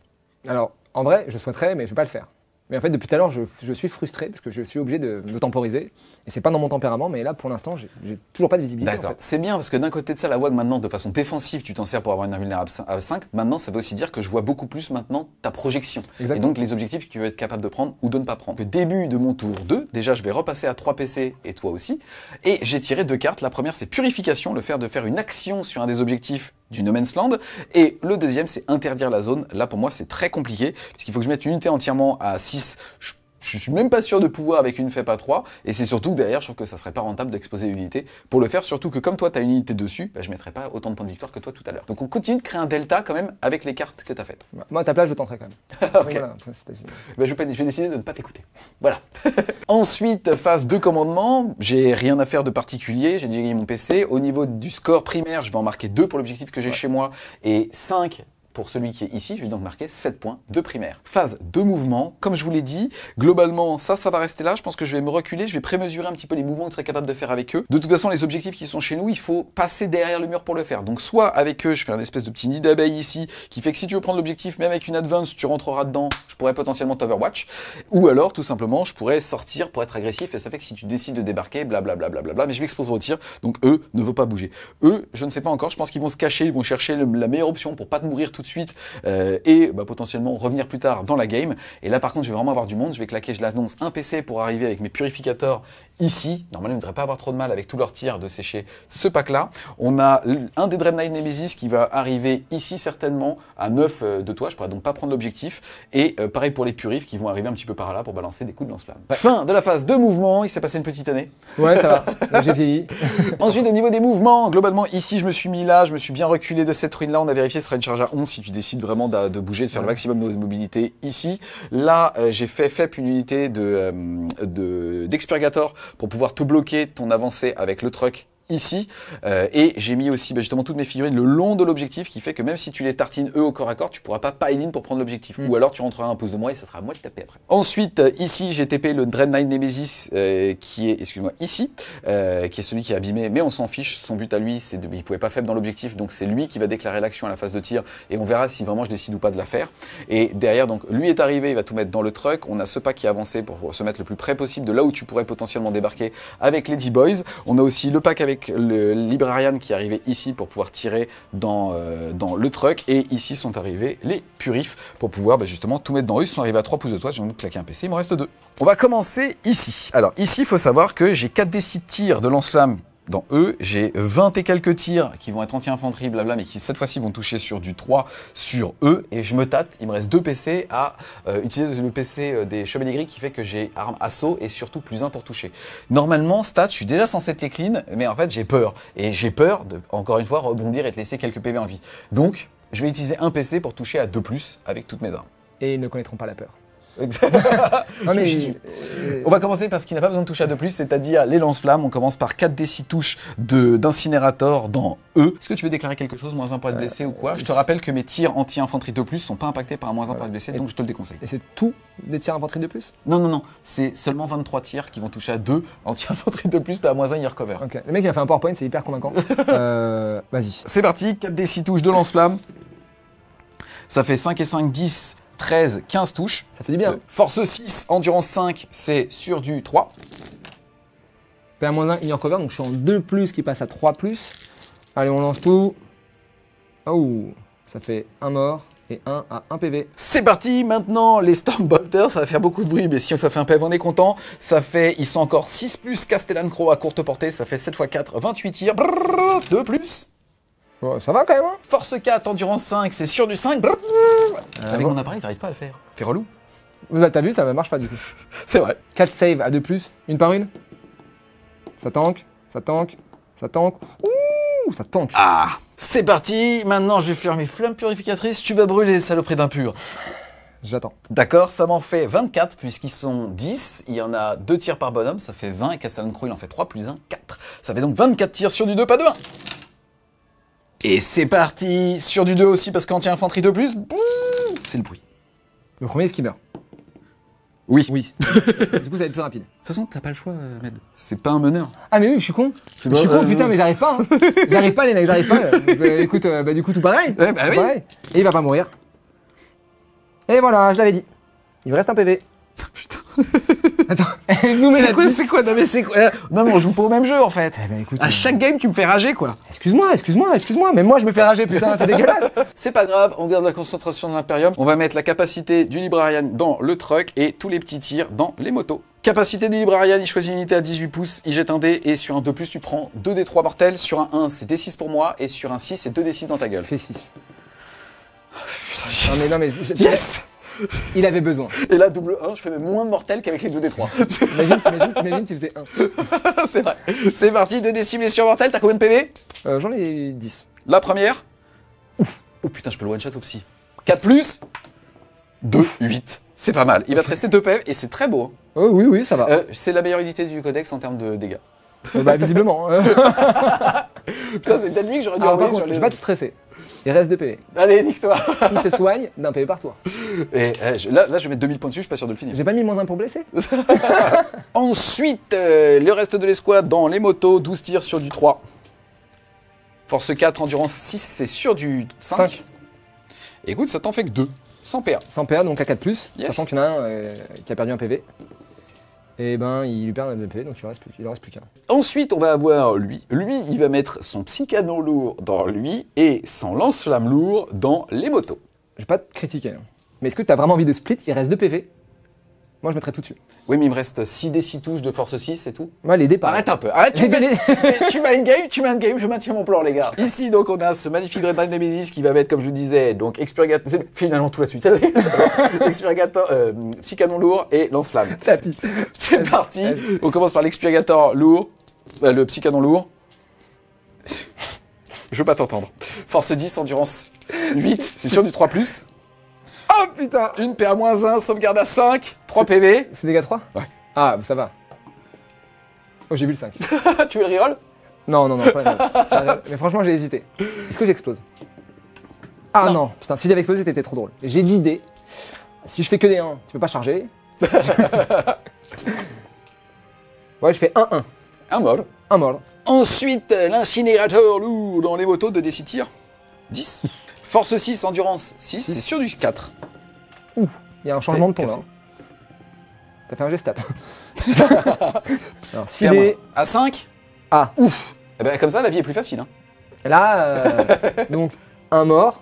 Alors, en vrai, je souhaiterais, mais je vais pas le faire. Mais en fait, depuis tout à l'heure, je suis frustré parce que je suis obligé de temporiser. Et c'est pas dans mon tempérament, mais là, pour l'instant, j'ai toujours pas de visibilité. D'accord. En fait. C'est bien parce que d'un côté de ça, la WAG maintenant, de façon défensive, tu t'en sers pour avoir une invulnérable à 5. Maintenant, ça veut aussi dire que je vois beaucoup plus maintenant ta projection. Exactement. Et donc les objectifs que tu vas être capable de prendre ou de ne pas prendre. Le début de mon tour 2, déjà, je vais repasser à 3 PC et toi aussi. Et j'ai tiré 2 cartes. La première, c'est Purification, le fait de faire une action sur un des objectifs du No Man's Land. Et le deuxième, c'est Interdire la zone. Là, pour moi, c'est très compliqué puisqu'il faut que je mette une unité entièrement à 6. Je suis même pas sûr de pouvoir avec une FEP à 3, et c'est surtout que derrière, je trouve que ça serait pas rentable d'exposer une unité pour le faire, surtout que comme toi, tu as une unité dessus, bah, je mettrais pas autant de points de victoire que toi tout à l'heure. Donc on continue de créer un delta quand même avec les cartes que tu as faites. Moi, à ta place, je tenterai quand même. Ok. Voilà, Bah, je vais décider de ne pas t'écouter. Voilà. Ensuite, phase de commandement, j'ai rien à faire de particulier, j'ai déjà gagné mon PC. Au niveau du score primaire, je vais en marquer 2 pour l'objectif que j'ai chez moi, et 5 pour celui qui est ici, je vais donc marquer 7 points de primaire. Phase de mouvement, comme je vous l'ai dit, globalement, ça va rester là. Je pense que je vais me reculer, je vais prémesurer un petit peu les mouvements que je serai capable de faire avec eux. De toute façon, les objectifs qui sont chez nous, il faut passer derrière le mur pour le faire. Donc soit avec eux, je fais un espèce de petit nid d'abeille ici, qui fait que si tu veux prendre l'objectif, même avec une advance, tu rentreras dedans, je pourrais potentiellement t'overwatch. Ou alors, tout simplement, je pourrais sortir pour être agressif, et ça fait que si tu décides de débarquer, blablabla, mais je m'exposerai au tir, donc eux ne veulent pas bouger. Eux, je ne sais pas encore, je pense qu'ils vont se cacher, ils vont chercher la meilleure option pour pas te mourir tout de suite, et bah, potentiellement revenir plus tard dans la game. Et là par contre je vais vraiment avoir du monde, je vais claquer, je l'annonce, un PC pour arriver avec mes purificateurs ici. Normalement ils ne devraient pas avoir trop de mal avec tous leurs tirs de sécher ce pack là. On a un des Dread Knight Nemesis qui va arriver ici certainement à 9 de toi, je pourrais donc pas prendre l'objectif. Et pareil pour les purifs qui vont arriver un petit peu par là pour balancer des coups de lance-flamme. Ouais. Fin de la phase de mouvement, il s'est passé une petite année. Ouais, ça va, j'ai vieilli. Ensuite au niveau des mouvements, globalement ici je me suis mis là, je me suis bien reculé de cette ruine là, on a vérifié, ce sera une charge à 11 si tu décides vraiment de bouger, de faire le maximum de mobilité ici. Là, j'ai fait une unité d'Expurgator pour pouvoir te bloquer ton avancée avec le truck ici, et j'ai mis aussi justement toutes mes figurines le long de l'objectif, qui fait que même si tu les tartines eux au corps à corps, tu pourras pas pile-in pour prendre l'objectif, ou alors tu rentreras un pouce de moi et ça sera à moi de taper après. Ensuite ici j'ai TP le Dread Knight Nemesis qui est, excuse-moi, ici, qui est celui qui est abîmé, mais on s'en fiche, son but à lui c'est il pouvait pas faible dans l'objectif, donc c'est lui qui va déclarer l'action à la phase de tir, et on verra si vraiment je décide ou pas de la faire. Et derrière, donc lui est arrivé, il va tout mettre dans le truck, on a ce pack qui est avancé pour se mettre le plus près possible de là où tu pourrais potentiellement débarquer avec les D-Boys. On a aussi le pack avec le Librarian qui est arrivé ici pour pouvoir tirer dans le truck, et ici sont arrivés les purifs pour pouvoir justement tout mettre dans eux. Ils sont arrivés à 3 pouces de toi, j'ai donc claqué un PC, il m'en reste 2. On va commencer ici. Alors ici il faut savoir que j'ai 4 décis de tir de lance-flamme dans eux, j'ai 20 et quelques tirs qui vont être anti-infanterie, blabla, mais qui cette fois-ci vont toucher sur du 3 sur eux, et je me tâte, il me reste 2 PC à utiliser le PC des Chevaliers Gris qui fait que j'ai arme assaut et surtout plus 1 pour toucher. Normalement, stat, je suis déjà censé être clean, mais en fait j'ai peur, et j'ai peur de, encore une fois, rebondir et te laisser quelques PV en vie. Donc, je vais utiliser un PC pour toucher à 2+, avec toutes mes armes. Et ils ne connaîtront pas la peur. Non, mais on va commencer par ce qui n'a pas besoin de toucher à 2+, c'est-à-dire les lance-flammes. On commence par 4 D6 touches d'incinérateur dans eux. Est-ce que tu veux déclarer quelque chose, -1 pour être blessé ou quoi? Je te rappelle que mes tirs anti-infanterie 2+ sont pas impactés par un -1 pour être blessé, donc je te le déconseille. Et c'est tout des tirs infanterie 2+? Non, c'est seulement 23 tirs qui vont toucher à 2 anti-infanterie 2+, mais à -1 il recover. Ok, le mec il a fait un PowerPoint, c'est hyper convaincant. Vas-y. C'est parti, 4 D6 touches de lance-flammes. Ça fait 5 et 5, 10. 13, 15 touches. Ça fait du bien. Force 6, endurance 5, c'est sur du 3. PA-1, ignore cover, donc je suis en 2+, qui passe à 3+. Allez, on lance tout. Oh, ça fait un mort Et 1 à 1 PV. C'est parti, maintenant les Stormbolters, ça va faire beaucoup de bruit, mais si ça fait un PV, on est content. Ça fait, ils sont encore 6 plus Castellan Crow à courte portée, ça fait 7 x 4, 28 tirs, 2 plus. Bon, ça va quand même, hein. Force 4, endurance 5, c'est sur du 5. Avec bon. mon appareil, t'arrives pas à le faire. T'es relou. Bah, t'as vu, ça marche pas du coup. C'est vrai. 4 save à 2 plus, une par une. Ça tank, ça tank, ça tank. Ouh, ça tank. Ah, c'est parti, maintenant je vais faire mes flammes purificatrices, tu vas brûler, saloperie d'impur. J'attends. D'accord, ça m'en fait 24 puisqu'ils sont 10, il y en a 2 tirs par bonhomme, ça fait 20 et Castellan Crow il en fait 3 plus 1, 4. Ça fait donc 24 tirs sur du 2, pas de 1. Et c'est parti, sur du 2 aussi parce qu'anti-infanterie 2 plus, c'est le bruit. Le premier skimmer. Oui. Oui. Du coup, ça va être plus rapide. De toute façon, t'as pas le choix, Med. C'est pas un meneur. Ah, mais oui, je suis con. C'est Je suis bon, con, putain, mais j'arrive pas. Hein. J'arrive pas, les mecs, j'arrive pas. Écoute, du coup, tout pareil. Ouais, bah oui. Pareil. Et il va pas mourir. Et voilà, je l'avais dit. Il me reste un PV. Putain. Attends, zoomez là-dessus. C'est quoi? Non mais c'est quoi? Non mais on joue pas au même jeu en fait. Eh ben, écoute, À chaque game, tu me fais rager quoi. Excuse-moi. Même moi, je me fais rager, putain, c'est dégueulasse. C'est pas grave, on garde la concentration de l'Imperium. On va mettre la capacité du Librarian dans le truck et tous les petits tirs dans les motos. Capacité du Librarian, il choisit une unité à 18 pouces, il jette un dé et sur un 2+, tu prends 2 D3 mortels. Sur un 1, c'est D6 pour moi et sur un 6, c'est 2 D6 dans ta gueule. Fais 6. Putain, Non, mais. Yes. Il avait besoin. Et là, double 1, je fais même moins de mortels qu'avec les 2 D3. Imagine, tu faisais 1. C'est vrai. C'est parti, 2 D6 blessures mortelles, t'as combien de PV? J'en ai 10. La première. Oh putain, je peux le one-shot au psy. 4 plus 2, 8. C'est pas mal. Il va te rester 2 PV et c'est très beau. Oh, oui, ça va. C'est la meilleure unité du codex en termes de dégâts. Bah, visiblement. Putain, c'est peut-être lui que j'aurais dû Alors, par envoyer contre, sur je les... vais pas te stresser. Il reste 2 PV. Allez, nique-toi. Il se soigne d'un PV par tour. Et là, je vais mettre 2000 points dessus, je suis pas sûr de le finir. J'ai pas mis -1 pour blesser. Ensuite, le reste de l'escouade dans les motos, 12 tirs sur du 3. Force 4, endurance 6, c'est sur du 5. Écoute, ça t'en fait que 2. 100 PA. 100 PA, donc à 4+, Yes. sachant qu'il y en a un qui a perdu un PV. Et ben, il lui perd un PV, donc il en reste plus qu'un. Ensuite, on va avoir lui. Lui, il va mettre son psy-canon lourd dans lui et son lance-flamme lourd dans les motos. Je vais pas te critiquer, hein. Mais est-ce que t'as vraiment envie de split? Il reste 2 PV. Moi, je mettrais tout dessus. Oui, mais il me reste 6 des 6 touches de force 6, c'est tout. Moi, les départs. Arrête un peu, arrête, tu m'as une game, je maintiens mon plan, les gars. Ici, donc, on a ce magnifique Red Knight Nemesis qui va mettre, comme je vous disais, donc, Expurgator, c'est finalement tout là-dessus, Expurgator, psy-canon lourd et lance-flamme. Tapis. C'est parti, on commence par l'Expurgator lourd, le psy-canon lourd. Je veux pas t'entendre. Force 10, endurance 8, c'est sûr du 3+. Oh putain! Une PA-1, sauvegarde à 5, 3 PV. C'est dégâts 3? Ouais. Ah, ça va. Oh, j'ai vu le 5. Tu veux le reroll? Non, pas grave. Mais franchement, j'ai hésité. Est-ce que j'explose? Ah non, putain, si j'avais explosé, c'était trop drôle. J'ai 10 dés. Si je fais que des 1, tu peux pas charger. Ouais, je fais 1-1. Un mort. Un mort. Ensuite, l'incinérateur lourd dans les motos de DC tirs. 10. Force 6, endurance 6, c'est sur du 4. Il y a un changement de ton là. Cassé. T'as fait un gestat. Alors, 6 PA-1. dés. À 5. Ah, Ouf. Eh ben, comme ça, la vie est plus facile. Hein. là, donc, un mort,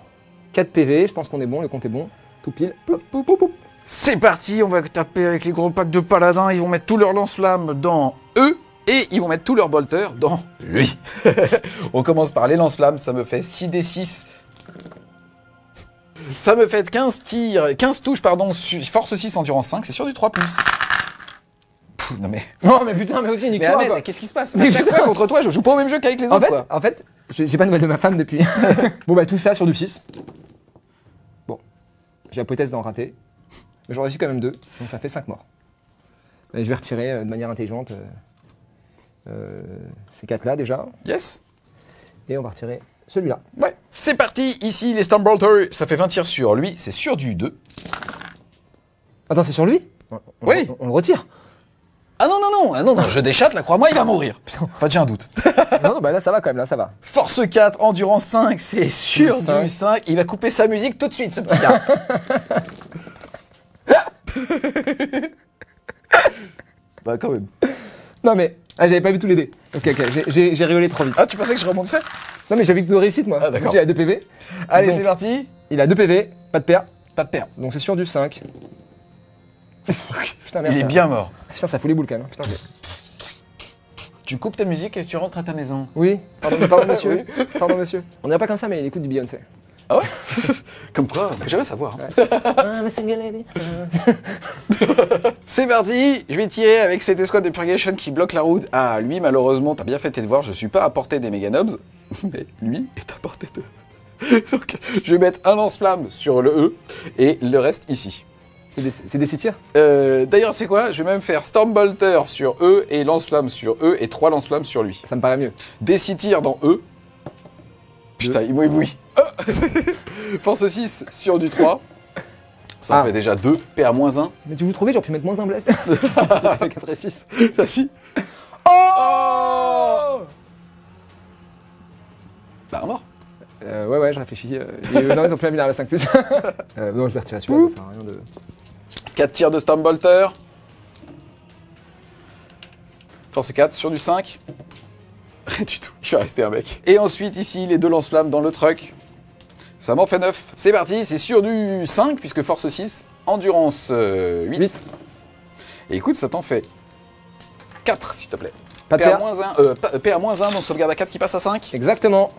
4 PV, je pense qu'on est bon, le compte est bon. Tout pile. Hop, hop, hop, hop. C'est parti, on va taper avec les gros packs de paladins. Ils vont mettre tous leurs lance-flammes dans eux. Et ils vont mettre tous leurs bolters dans lui. On commence par les lance-flammes, ça me fait 6d6. Ça me fait 15 tirs, 15 touches, pardon, force 6, endurance 5, c'est sur du 3+. Pff, non mais... Non mais putain, mais aussi, Mais nique-toi, Ahmed, quoi. qu'est-ce qui se passe? À chaque fois contre toi, je joue pas au même jeu qu'avec les autres, quoi. En fait, j'ai pas de nouvelles de ma femme depuis. Bon bah tout ça sur du 6. Bon, j'ai la potesse d'en rater. Mais j'en réussis quand même 2, donc ça fait 5 morts. Et je vais retirer de manière intelligente ces 4 là déjà. Yes. Et on va retirer celui-là. Ouais. C'est parti, ici les Stormbolters, ça fait 20 tirs sur lui, c'est sur du 2. Attends, c'est sur lui? Oui. On le retire. Ah non, je déchatte, là, crois-moi, il va mourir. Enfin, j'ai un doute. Non, bah là ça va quand même, là ça va. Force 4, endurance 5, c'est sur Du du 5. Il va couper sa musique tout de suite, ce petit gars. Bah, quand même. Non mais, j'avais pas vu tous les dés. Ok, j'ai rigolé trop vite. Ah, tu pensais que je remontais? Non mais j'ai vu que 2 réussites moi. Ah, d'accord. Il a 2 PV. Allez, Donc, c'est parti. Il a 2 PV, Pas de paire. Pas de paire. Donc c'est sur du 5. Putain, merde, Il est ça- bien mort. Putain, ça fout les boules quand même. Putain, ok. Tu coupes ta musique et tu rentres à ta maison. Oui, pardon monsieur. Pardon monsieur. On dirait pas comme ça, mais il écoute du Beyoncé. Ah ouais? Comme quoi, on peut jamais savoir. C'est parti, je vais tirer avec cette escouade de Purgation qui bloque la route. Ah, lui, malheureusement, t'as bien fait tes devoirs, je suis pas à portée des Meganobs, mais lui est à portée de... Donc, je vais mettre un lance-flamme sur le E et le reste ici. C'est des 6 tirs? D'ailleurs, c'est quoi? Je vais même faire Stormbolter sur E et lance-flamme sur E et 3 lance-flammes sur lui. Ça me paraît mieux. Des 6 tirs dans E. Putain, il m'éblouit. Force 6 sur du 3. Ça en fait déjà 2. PA-1. Mais tu vous trouvez, j'aurais pu mettre moins un bless. 4 et 6. Vas-y. Oh Bah, mort. Ouais, je réfléchis. Non, ils ont plus la mine à la 5+. Non, je vais retirer celui-là, ça sert à rien de... 4 tirs de Stormbolter. Force 4 sur du 5. Rien du tout, je vais rester un mec. Et ensuite, ici, les 2 lance-flammes dans le truck. Ça m'en fait 9. C'est parti, c'est sur du 5, puisque force 6, endurance 8. Et écoute, ça t'en fait 4, s'il te plaît. Pas de paire. PA-1, donc sauvegarde à 4 qui passe à 5. Exactement.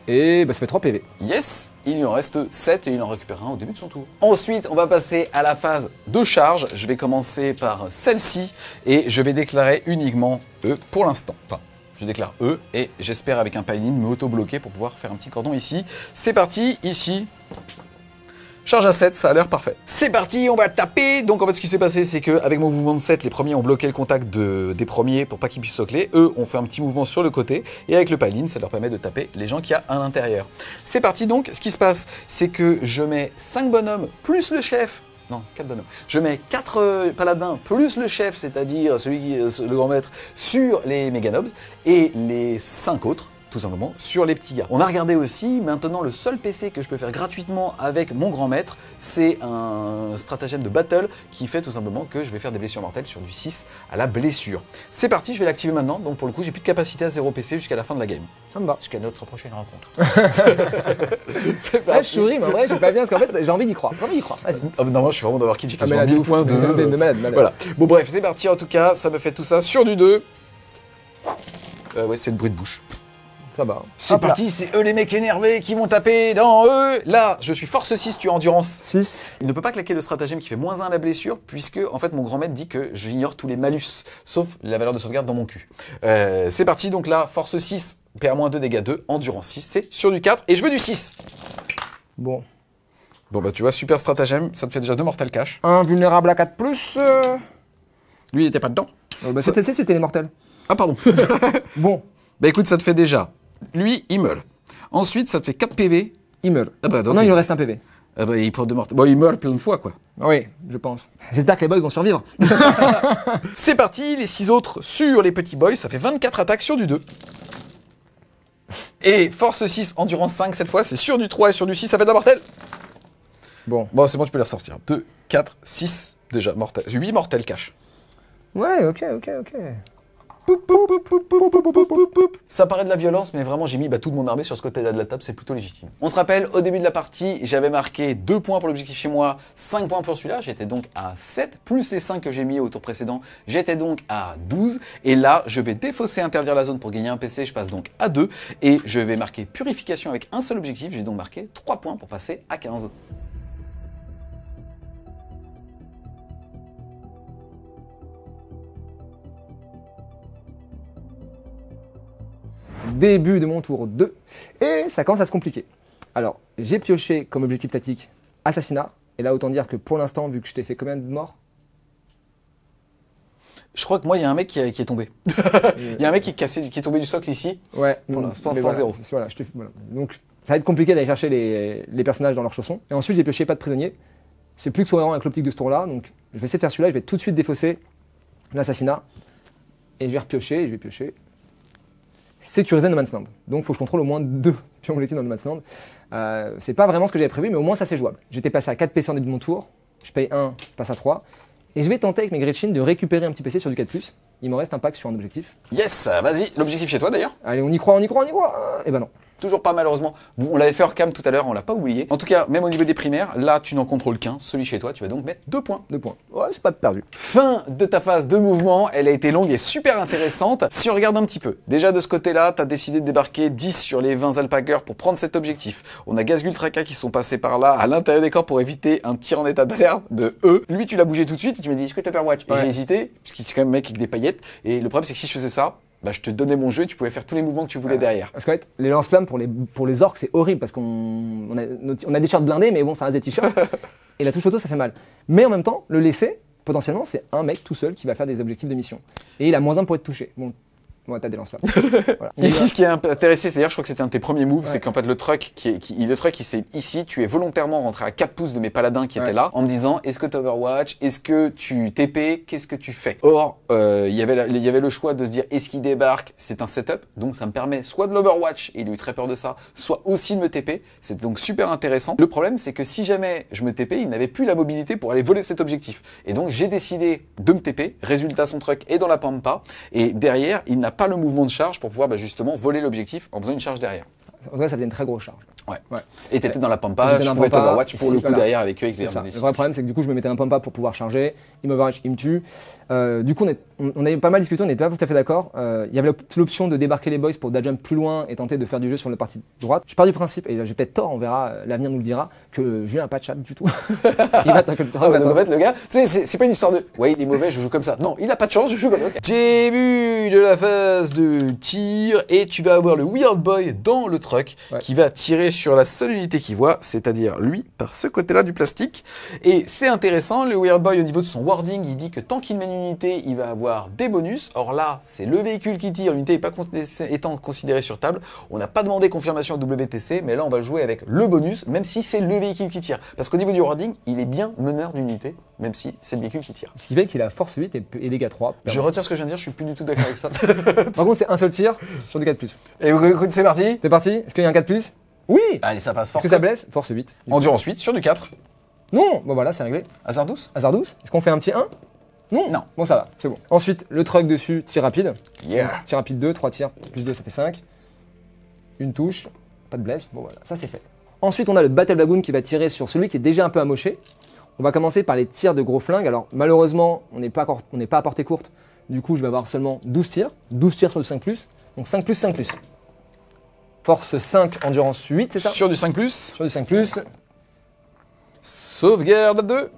Et bah, ça fait 3 PV. Yes, il lui en reste 7 et il en récupère un au début de son tour. Ensuite, on va passer à la phase de charge. Je vais commencer par celle-ci et je vais déclarer uniquement E pour l'instant. Enfin, je déclare E et j'espère avec un piling me auto-bloquer pour pouvoir faire un petit cordon ici. C'est parti, ici. Charge à 7, ça a l'air parfait. C'est parti, on va taper. Donc en fait ce qui s'est passé c'est qu'avec mon mouvement de 7, les premiers ont bloqué le contact des premiers pour pas qu'ils puissent socler. Eux ont fait un petit mouvement sur le côté et avec le piling ça leur permet de taper les gens qu'il y a à l'intérieur. C'est parti donc, ce qui se passe c'est que je mets 5 bonhommes plus le chef. Non, 4 bonhommes. Je mets 4 paladins plus le chef, c'est-à-dire le grand maître, sur les Meganobs et les 5 autres, tout simplement, sur les petits gars. On a regardé aussi, maintenant le seul PC que je peux faire gratuitement avec mon grand maître, c'est un stratagème de battle qui fait tout simplement que je vais faire des blessures mortelles sur du 6 à la blessure. C'est parti, je vais l'activer maintenant, donc pour le coup j'ai plus de capacité à 0 PC jusqu'à la fin de la game. Ça me va. Jusqu'à notre prochaine rencontre. C'est Ouais, je souris, mais en vrai, j'ai pas bien, parce qu'en fait, j'ai envie d'y croire. J'ai envie d'y croire, vas-y. Ah, non, moi je suis vraiment d'avoir Kid, j'ai Ah, mais quasiment là, de 1000 ouf. points de... De malade. Voilà. Bon bref, c'est parti en tout cas, ça me fait tout ça sur du 2. Ouais, c'est le bruit de bouche. Ça va. C'est Hop là. parti, c'est eux les mecs énervés qui vont taper dans eux. Là, je suis force 6, tu as endurance. 6. Il ne peut pas claquer le stratagème qui fait -1 à la blessure, puisque en fait mon grand maître dit que j'ignore tous les malus, sauf la valeur de sauvegarde dans mon cul. C'est parti, donc là, force 6, PA-2, dégâts 2, endurance 6, c'est sur du 4, et je veux du 6. Bon. Bon bah tu vois, super stratagème, ça te fait déjà 2 mortels cash. Un vulnérable à 4+. Lui il était pas dedans. Bah, c'était les mortels. Ah pardon. Bon, Bah écoute, ça te fait déjà, lui il meurt. Ensuite ça te fait 4 PV. il meurt. Ah bah donc, Non, il lui reste un PV. ah bah, il prend 2 mortels. Bon, il meurt plein de fois quoi. Oui, je pense. J'espère que les boys vont survivre. C'est parti, les 6 autres sur les petits boys, ça fait 24 attaques sur du 2. Et force 6, endurance 5 cette fois, c'est sur du 3 et sur du 6, ça fait de la mortelle. Bon. Bon, c'est bon, tu peux les ressortir. 2, 4, 6, déjà, mortel. 8 mortels cash. Ouais, ok. Ça paraît de la violence, mais vraiment, j'ai mis toute mon armée sur ce côté-là de la table, c'est plutôt légitime. On se rappelle, au début de la partie, j'avais marqué 2 points pour l'objectif chez moi, 5 points pour celui-là, j'étais donc à 7, plus les 5 que j'ai mis au tour précédent, j'étais donc à 12, et là, je vais défausser interdire la zone pour gagner un PC, je passe donc à 2, et je vais marquer purification avec un seul objectif, j'ai donc marqué 3 points pour passer à 15. Début de mon tour 2. Et ça commence à se compliquer. Alors, j'ai pioché comme objectif tactique assassinat. Et là, autant dire que pour l'instant, vu que je t'ai fait combien de morts? Je crois que moi, il y a un mec qui est tombé. Il y a un mec qui est tombé du socle ici. Ouais. Pour l'instant, mais c'est voilà, 0. Voilà, voilà. Donc, ça va être compliqué d'aller chercher les personnages dans leurs chaussons. Et ensuite, j'ai pioché pas de prisonnier. C'est plus que cohérent avec l'optique de ce tour-là. Donc, je vais essayer de faire celui-là. Je vais tout de suite défausser l'assassinat. Et je vais repiocher. Je vais piocher. Sécuriser No Man's Land. Donc, il faut que je contrôle au moins 2 pions collectifs dans No Man's Land. C'est pas vraiment ce que j'avais prévu, mais au moins ça c'est jouable. J'étais passé à 4 PC en début de mon tour. Je paye 1, je passe à 3. Et je vais tenter avec mes Gretchen de récupérer un petit PC sur du 4+. Il m'en reste un pack sur un objectif. Yes, vas-y, l'objectif chez toi d'ailleurs. Allez, on y croit. Et ben non. toujours pas malheureusement. On l'avait fait hors cam tout à l'heure, on l'a pas oublié. En tout cas, même au niveau des primaires, là tu n'en contrôles qu'un, celui chez toi, tu vas donc mettre 2 points. 2 points. Ouais, c'est pas perdu. Fin de ta phase de mouvement, elle a été longue et super intéressante. Si on regarde un petit peu, déjà de ce côté-là, tu as décidé de débarquer 10 sur les 20 alpagueurs pour prendre cet objectif. On a Gazgul Traka qui sont passés par là, à l'intérieur des corps pour éviter un tir en état d'alerte de E. Lui, tu l'as bougé tout de suite et tu m'as dit, est-ce que tu as Overwatch? Et j'ai hésité, parce qu'il c'est quand même un mec avec des paillettes. Et le problème, c'est que si je faisais ça, bah, je te donnais mon jeu et tu pouvais faire tous les mouvements que tu voulais derrière. Parce qu'en fait, les lance-flammes pour les orques, c'est horrible parce qu'on a des t-shirts blindés, mais bon, ça reste des t-shirts. Et la touche auto, ça fait mal. Mais en même temps, le laisser, potentiellement, c'est un mec tout seul qui va faire des objectifs de mission. Et il a moins 1 pour être touché. Bon, ouais, t'as des lance-flammes. Voilà. Ici, ce qui est intéressé, c'est-à-dire, je crois que c'était un de tes premiers moves, c'est qu'en fait, le truck, c'est ici, tu es volontairement rentré à 4 pouces de mes paladins qui étaient là, en me disant, est-ce que tu Overwatch, est-ce que tu TP, qu'est-ce que tu fais? Or, il y avait le choix de se dire, est-ce qu'il débarque? C'est un setup, donc ça me permet soit de l'Overwatch, et il a eu très peur de ça, soit aussi de me TP. C'est donc super intéressant. Le problème, c'est que si jamais je me TP, il n'avait plus la mobilité pour aller voler cet objectif. Et donc, j'ai décidé de me TP. Résultat, son truck est dans la pampa, et derrière, il n'a pas le mouvement de charge pour pouvoir justement voler l'objectif en faisant une charge derrière. En tout cas, ça faisait une très grosse charge. Ouais. Et t'étais dans la pampa, je pouvais t'Overwatch pour le coup derrière avec eux, avec les Le vrai problème, c'est que du coup, je me mettais un pampa pour pouvoir charger. Il m'Overwatch, il me tue. Du coup, on avait pas mal discuté, on n'était pas tout à fait d'accord. Il y avait l'option de débarquer les boys pour dash-jump plus loin et tenter de faire du jeu sur la partie droite. Je pars du principe, et là j'ai peut-être tort, on verra, l'avenir nous le dira, que Julien n'a pas de chat du tout. Il va donc en fait, le gars, tu sais, c'est pas une histoire de ouais, il est mauvais, je joue comme ça. Non, il a pas de chance, je joue comme ça. Okay. Début de la phase de tir, et tu vas avoir le Weird Boy dans le truck qui va tirer sur la seule unité qu'il voit, c'est-à-dire lui, par ce côté-là du plastique. Et c'est intéressant, le Weird Boy, au niveau de son wording, il dit que tant qu'il mène une unité, il va avoir des bonus. Or là, c'est le véhicule qui tire, l'unité n'est pas étant considérée sur table. On n'a pas demandé confirmation à WTC, mais là, on va jouer avec le bonus, même si c'est le véhicule qui tire. Parce qu'au niveau du wording, il est bien meneur d'unité, même si c'est le véhicule qui tire. Ce qui fait qu'il a force 8 et dégâts 3. Je retire ce que je viens de dire, je suis plus du tout d'accord avec ça. Par contre, c'est un seul tir sur du 4+. Et écoute, c'est parti. C'est parti. Est-ce qu'il y a un 4+? Oui. Allez, ça passe force. Est-ce que ça blesse? Force 8. Endurance 8 sur du 4. Non. Bon voilà, c'est réglé. Hasard 12. Hasard 12. Est-ce qu'on fait un petit 1? Non. Bon, ça va, c'est bon. Ensuite, le truck dessus, tir rapide. Yeah. Tir rapide 2, 3 tirs, plus 2, ça fait 5. Une touche, pas de blesse. Bon voilà, ça c'est fait. Ensuite, on a le Battle Lagoon qui va tirer sur celui qui est déjà un peu amoché. On va commencer par les tirs de gros flingues. Alors, malheureusement, on n'est pas à portée courte. Du coup, je vais avoir seulement 12 tirs. 12 tirs sur le 5+. Donc 5+, 5+. Force 5, endurance 8, c'est ça? Sur du 5+. Sur du 5+. Sauvegarde 2.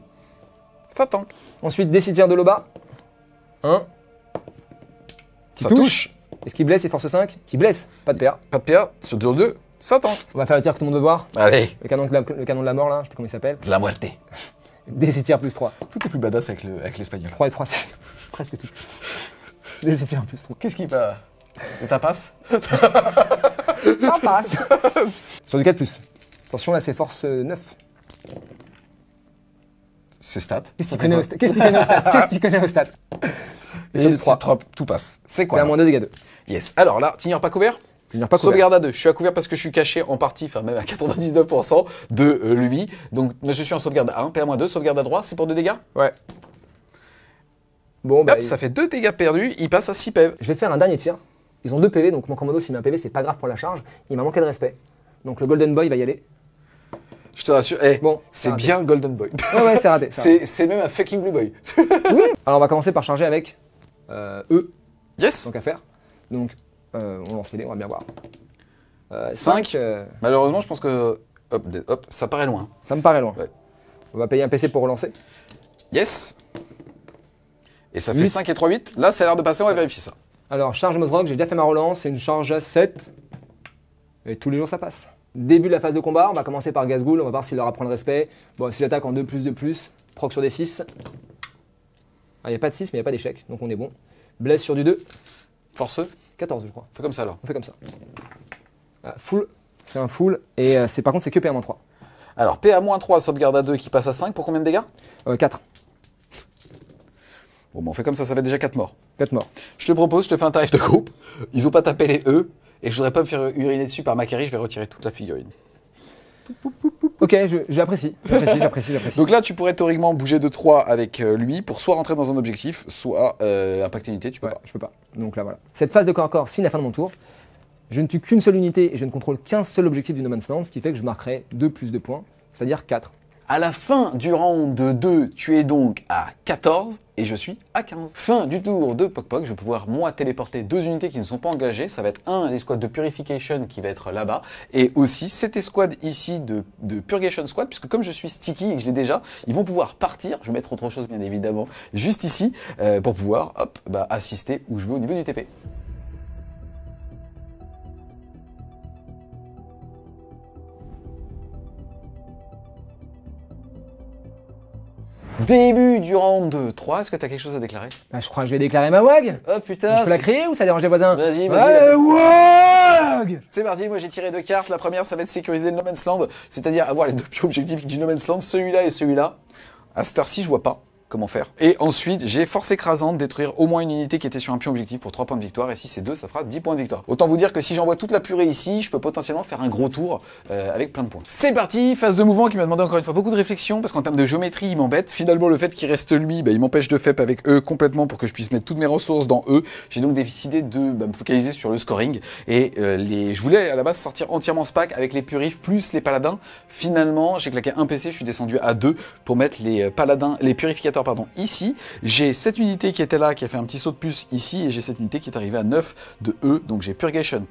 Fat tank. Ensuite, des 6 tirs de l'Oba. 1. Qui ça touche. Est-ce qu'il blesse et force 5? Qui blesse. Pas de PA. Pas de PA. Sur 2. Ça tank. On va faire le tir que tout le monde veut voir. Allez. Le canon de la mort, là, je sais plus comment il s'appelle. De la muerte. Des 6 tirs plus 3. Tout est plus badass avec l'espagnol. 3 et 3, c'est presque tout. Des 6 tirs plus 3. Qu'est-ce qui va... Et ta passe? Ça passe. Sur du 4+. Attention, là, c'est force 9. C'est stat. Qu'est-ce que tu connais au stat? Et sur du 3, tout passe. C'est quoi? Il y a moins 2 dégâts 2. Yes. Alors là, t'ignores pas couvert? Sauvegarde à 2. Je suis à couvert parce que je suis caché en partie, enfin même à 99% de lui. Donc je suis en sauvegarde à 1, PA-2, sauvegarde à 3, c'est pour 2 dégâts? Ouais. Bon, bah. Hop, ça fait 2 dégâts perdus, il passe à 6 PV. Je vais faire un dernier tir. Ils ont 2 PV, donc mon commando, s'il met un PV, c'est pas grave pour la charge. Il m'a manqué de respect. Donc le Golden Boy va y aller. Je te rassure, bon, c'est bien Golden Boy. Ouais, c'est raté. C'est même un fucking Blue Boy. Oui. Alors on va commencer par charger avec E. Yes. Donc à faire. Donc on lance les dés, on va bien voir. 5. Malheureusement, je pense que hop, ça paraît loin. Ça me paraît loin. Ouais. On va payer un PC pour relancer. Yes. Et ça fait 5 et 3, 8. Là, ça a l'air de passer, on va vérifier ça. Alors, charge Mozrock, j'ai déjà fait ma relance, c'est une charge à 7. Et tous les jours, ça passe. Début de la phase de combat, on va commencer par Gazgul, on va voir s'il leur apprend le respect. Bon, s'il attaque en 2+2+, proc sur des 6. Il n'y a pas de 6, mais il n'y a pas d'échec, donc on est bon. Blesse sur du 2. Forceux 14, je crois. Fais comme ça alors. On fait comme ça. Full, c'est un full, et par contre, c'est que PA-3. Alors, PA-3, sauvegarde à 2 qui passe à 5, pour combien de dégâts? 4. Bon, on fait comme ça fait déjà 4 morts. 4 morts. Je te propose, je te fais un tarif de groupe. Ils ont pas tapé les E, et je voudrais pas me faire uriner dessus par Macari, je vais retirer toute la figurine. Ok, j'apprécie. Donc là, tu pourrais théoriquement bouger de 3 avec lui pour soit rentrer dans un objectif, soit impacter une unité, tu peux pas. Je peux pas. Donc là, voilà. Cette phase de corps à corps, signe la fin de mon tour. Je ne tue qu'une seule unité et je ne contrôle qu'un seul objectif du No Man's Land, ce qui fait que je marquerai 2 plus de points, c'est-à-dire 4. À la fin du round 2, tu es donc à 14 et je suis à 15. Fin du tour de Pok Pok, je vais pouvoir moi téléporter 2 unités qui ne sont pas engagées. Ça va être l'escouade de Purification qui va être là-bas et aussi cette escouade ici de Purgation Squad, puisque comme je suis sticky et que je l'ai déjà, ils vont pouvoir partir. Je vais mettre autre chose bien évidemment juste ici pour pouvoir assister où je veux au niveau du TP. Début du round 3, est-ce que tu as quelque chose à déclarer? Bah, je crois que je vais déclarer ma WAG. Oh putain! Je peux la créer ou ça dérange les voisins? Vas-y, vas-y. WAG! C'est parti, moi j'ai tiré 2 cartes. La première, ça va être sécuriser le No Man's Land, c'est-à-dire avoir les 2 objectifs du No Man's Land, celui-là et celui-là. À cette heure-ci, je vois pas comment faire. Et ensuite, j'ai force écrasante, détruire au moins une unité qui était sur un pion objectif pour 3 points de victoire. Et si c'est 2, ça fera 10 points de victoire. Autant vous dire que si j'envoie toute la purée ici, je peux potentiellement faire un gros tour avec plein de points. C'est parti, phase de mouvement qui m'a demandé encore une fois beaucoup de réflexion, parce qu'en termes de géométrie, il m'embête. Finalement, le fait qu'il reste lui, il m'empêche de FEP avec eux complètement pour que je puisse mettre toutes mes ressources dans eux. J'ai donc décidé de me focaliser sur le scoring. Et je voulais à la base sortir entièrement ce pack avec les purifs plus les paladins. Finalement, j'ai claqué un PC, je suis descendu à 2 pour mettre les paladins, les purificateurs, pardon, ici. J'ai cette unité qui était là, qui a fait un petit saut de plus ici, et j'ai cette unité qui est arrivée à 9 de E. Donc j'ai Purgation,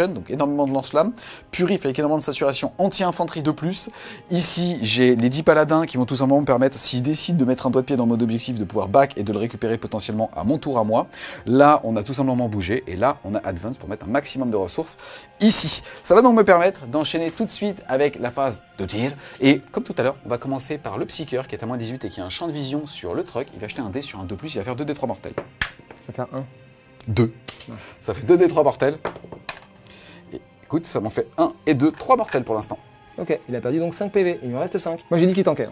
donc énormément de lance-flammes, Purif avec énormément de saturation, anti-infanterie de plus. Ici, j'ai les 10 paladins qui vont tout simplement me permettre, s'ils décident de mettre un doigt de pied dans le mode objectif, de pouvoir back et de le récupérer potentiellement à mon tour à moi. Là, on a tout simplement bougé, et là, on a Advance pour mettre un maximum de ressources ici. Ça va donc me permettre d'enchaîner tout de suite avec la phase de tir. Et comme tout à l'heure, on va commencer par le Psyker qui est à moins 18 et qui a un champ de vision sur le truck. Il va acheter un dé sur un 2+, il va faire 2d3 mortels. Ça fait 1. 2. Ça fait 2d3 mortels. Et écoute, ça m'en fait 1 et 2, 3 mortels pour l'instant. Ok, il a perdu donc 5 PV, il lui en reste 5. Moi j'ai dit qu'il tankait.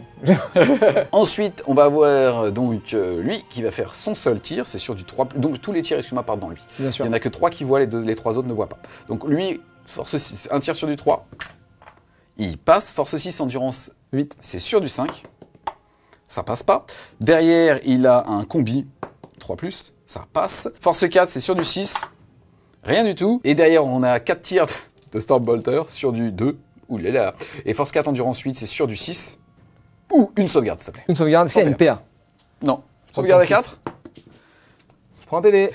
Ensuite, on va avoir donc lui qui va faire son seul tir, c'est sur du 3. Donc tous les tirs, excuse-moi, partent dans lui. Bien sûr. Il n'y en a que 3 qui voient, les 3 autres ne voient pas. Donc lui, force 6, un tir sur du 3. Il passe, force 6, endurance 8. C'est sur du 5. Ça passe pas. Derrière, il a un combi 3+, ça passe. Force 4, c'est sur du 6. Rien du tout. Et derrière, on a 4 tirs de Stormbolter sur du 2. Ouh là là. Et force 4, endurance 8, c'est sur du 6. Ou une sauvegarde, s'il te plaît. Une sauvegarde, est-ce qu'il y a une PA? Non. Sauvegarde à 4. Je prends un PV.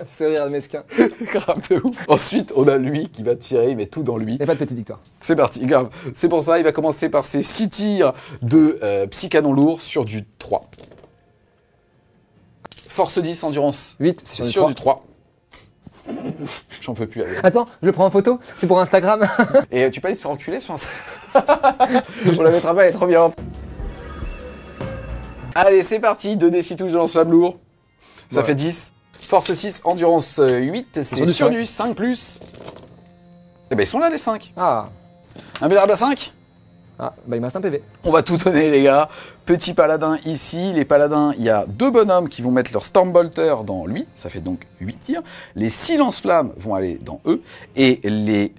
C'est rire mesquin. Grave de ouf. Ensuite, on a lui qui va tirer, il met tout dans lui. Il n'y a pas de petite victoire. C'est parti, grave. C'est pour ça, il va commencer par ses 6 tirs de psy-canon lourd sur du 3. Force 10, endurance 8, c'est sur du 3. J'en peux plus. Allez. Attends, je le prends en photo, c'est pour Instagram. Et tu peux aller te faire enculer sur Instagram. On la mettra pas, elle est trop violente. Allez, c'est parti, 2d6 touches de lance-flamme lourd. Ça fait 10. Force 6, endurance 8, c'est sur du 5+. Eh ben ils sont là les 5. Ah. Un vulnérable à 5. Ah, bah il m'a reste un PV. On va tout donner les gars. Petit paladin ici. Les paladins, il y a 2 bonhommes qui vont mettre leur Stormbolter dans lui. Ça fait donc 8 tirs. Les 6 lance-flammes vont aller dans eux. Et les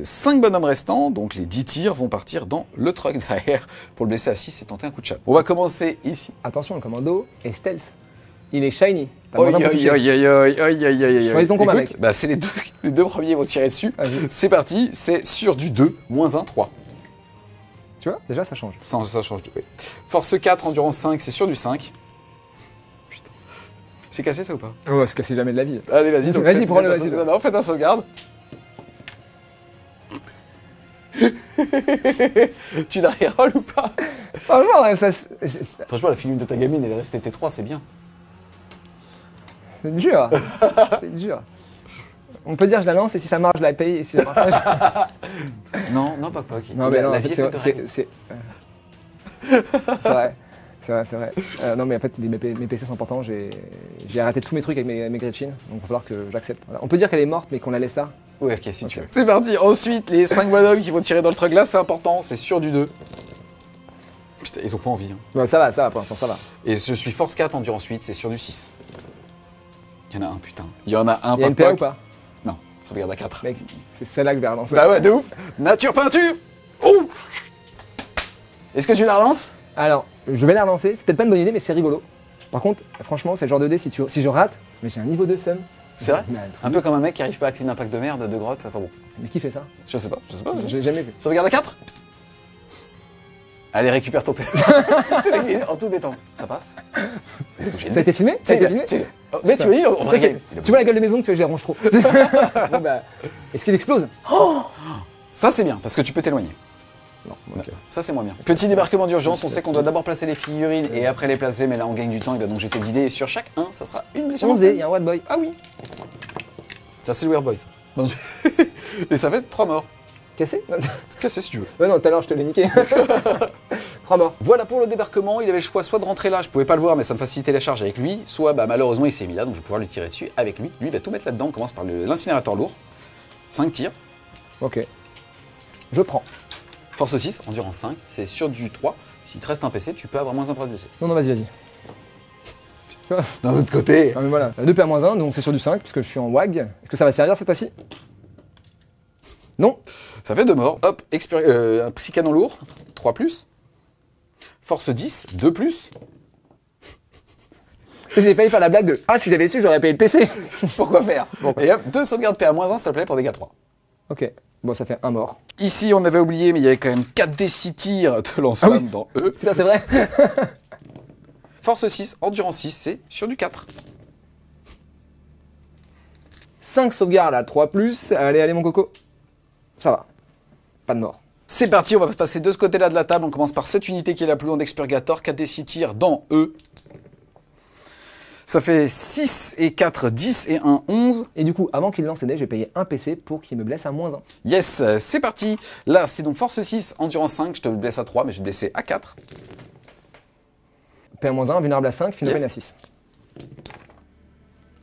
5 bonhommes restants, donc les 10 tirs, vont partir dans le truck derrière pour le blesser à 6 et tenter un coup de chat. On va commencer ici. Attention, le commando est stealth. Il est shiny. Choisis ton combat, mec. Bah, c'est les deux premiers vont tirer dessus. C'est parti, c'est sur du 2, moins 1, 3. Tu vois, déjà ça change. Ça change de. Oui. Force 4, endurance 5, c'est sur du 5. Putain. C'est cassé ça ou pas? Oh, c'est cassé jamais de la vie. Allez, vas-y, donc vas-y, prends-le, vas-y. Non, faites un sauvegarde. Tu la reroll ou pas? Franchement, ça. Franchement, la figure de ta gamine, elle est restée T3, c'est bien. C'est dur. C'est dur. On peut dire je la lance et si ça marche, je la paye et si ça marche pas, Non, pas. Non, mais non, la en vie fait, c'est vrai. C'est vrai. Non, mais en fait, mes PC sont importants. J'ai arrêté tous mes trucs avec mes Gretchen, donc il va falloir que j'accepte. Voilà. On peut dire qu'elle est morte, mais qu'on la laisse là. Ouais, ok, si tu veux. C'est parti. Ensuite, les 5 bonhommes qui vont tirer dans le truck là, c'est important, c'est sur du 2. Putain, ils ont pas envie. Hein. Ouais, ça va, pour l'instant, ça va. Et je suis force 4, endurance 8, c'est sur du 6. Il y en a un, putain. Il y en a un, Il y a une PA ou pas? Non, sauvegarde à 4. Mec, c'est celle-là que je vais relancer. Bah ouais, de ouf. Nature peinture. Ouh. Est-ce que tu la relances? Alors, je vais la relancer. C'est peut-être pas une bonne idée, mais c'est rigolo. Par contre, franchement, c'est le genre de dé, si je rate, mais j'ai un niveau de sum. C'est vrai? Mais un truc. Un peu comme un mec qui arrive pas à clean un pack de merde de grotte, enfin bon. Mais qui fait ça? Je sais pas. J'ai jamais vu. Sauvegarde à 4. Allez, récupère ton PC. C'est réglé, en tout détente. Ça passe. Ça a été filmé? Ça a été filmé? Oh, mais tu vois, il est vrai. Tu vois la gueule de maison que tu fais, j'y range trop. Bon, bah, est-ce qu'il explose? Ça, c'est bien, parce que tu peux t'éloigner. Non, ok. Ça, c'est moins bien. Petit débarquement d'urgence, on sait qu'on doit d'abord placer les figurines et après les placer, mais là, on gagne du temps. Il va donc jeter d'idées. Et sur chaque 1, ça sera une blessure. 11 il y a un Wild Boy. Ah oui. Ça, c'est le Weird Boys. Et ça fait 3 morts. Cassé? Cassé si tu veux. Ouais, non, tout à l'heure, je te l'ai niqué. 3 morts. Voilà pour le débarquement, il avait le choix soit de rentrer là, je pouvais pas le voir mais ça me facilitait la charge avec lui, soit bah, malheureusement il s'est mis là donc je vais pouvoir lui tirer dessus avec lui. Lui il va tout mettre là-dedans, on commence par l'incinérateur lourd. 5 tirs. Ok. Je prends. Force 6, endurance 5, c'est sur du 3. S'il te reste un PC, tu peux avoir moins un point de blessé. Non, vas-y. D'un autre côté. Ah, mais voilà. 2 PA-1, donc c'est sur du 5, puisque je suis en WAG. Est-ce que ça va servir cette fois-ci? Non. Ça fait 2 morts. Hop, un psy-canon lourd, 3+. Force 10, 2+. J'ai failli faire la blague de « Ah, si j'avais su, j'aurais payé le PC !» Pourquoi faire bon. Et hop, 2 sauvegardes PA-1 s'il te plaît pour dégâts 3. Ok. Bon, ça fait 1 mort. Ici, on avait oublié, mais il y avait quand même 4 D6 tirs de lance-flamme dans E. Putain, c'est vrai. Force 6, endurance 6, c'est sur du 4. 5 sauvegardes à 3+. Allez, mon coco. Ça va. Pas de mort. C'est parti, on va passer de ce côté-là de la table. On commence par cette unité qui est la plus loin d'Expurgator, 4 D6 tirs dans E. Ça fait 6 et 4, 10 et 1, 11. Et du coup, avant qu'il lance ses dés, j'ai payé un PC pour qu'il me blesse à -1. Yes, c'est parti. Là, c'est donc force 6, endurance 5. Je te blesse à 3, mais je vais te blesser à 4. PA-1, vulnérable à 5, Finopène Yes. à 6.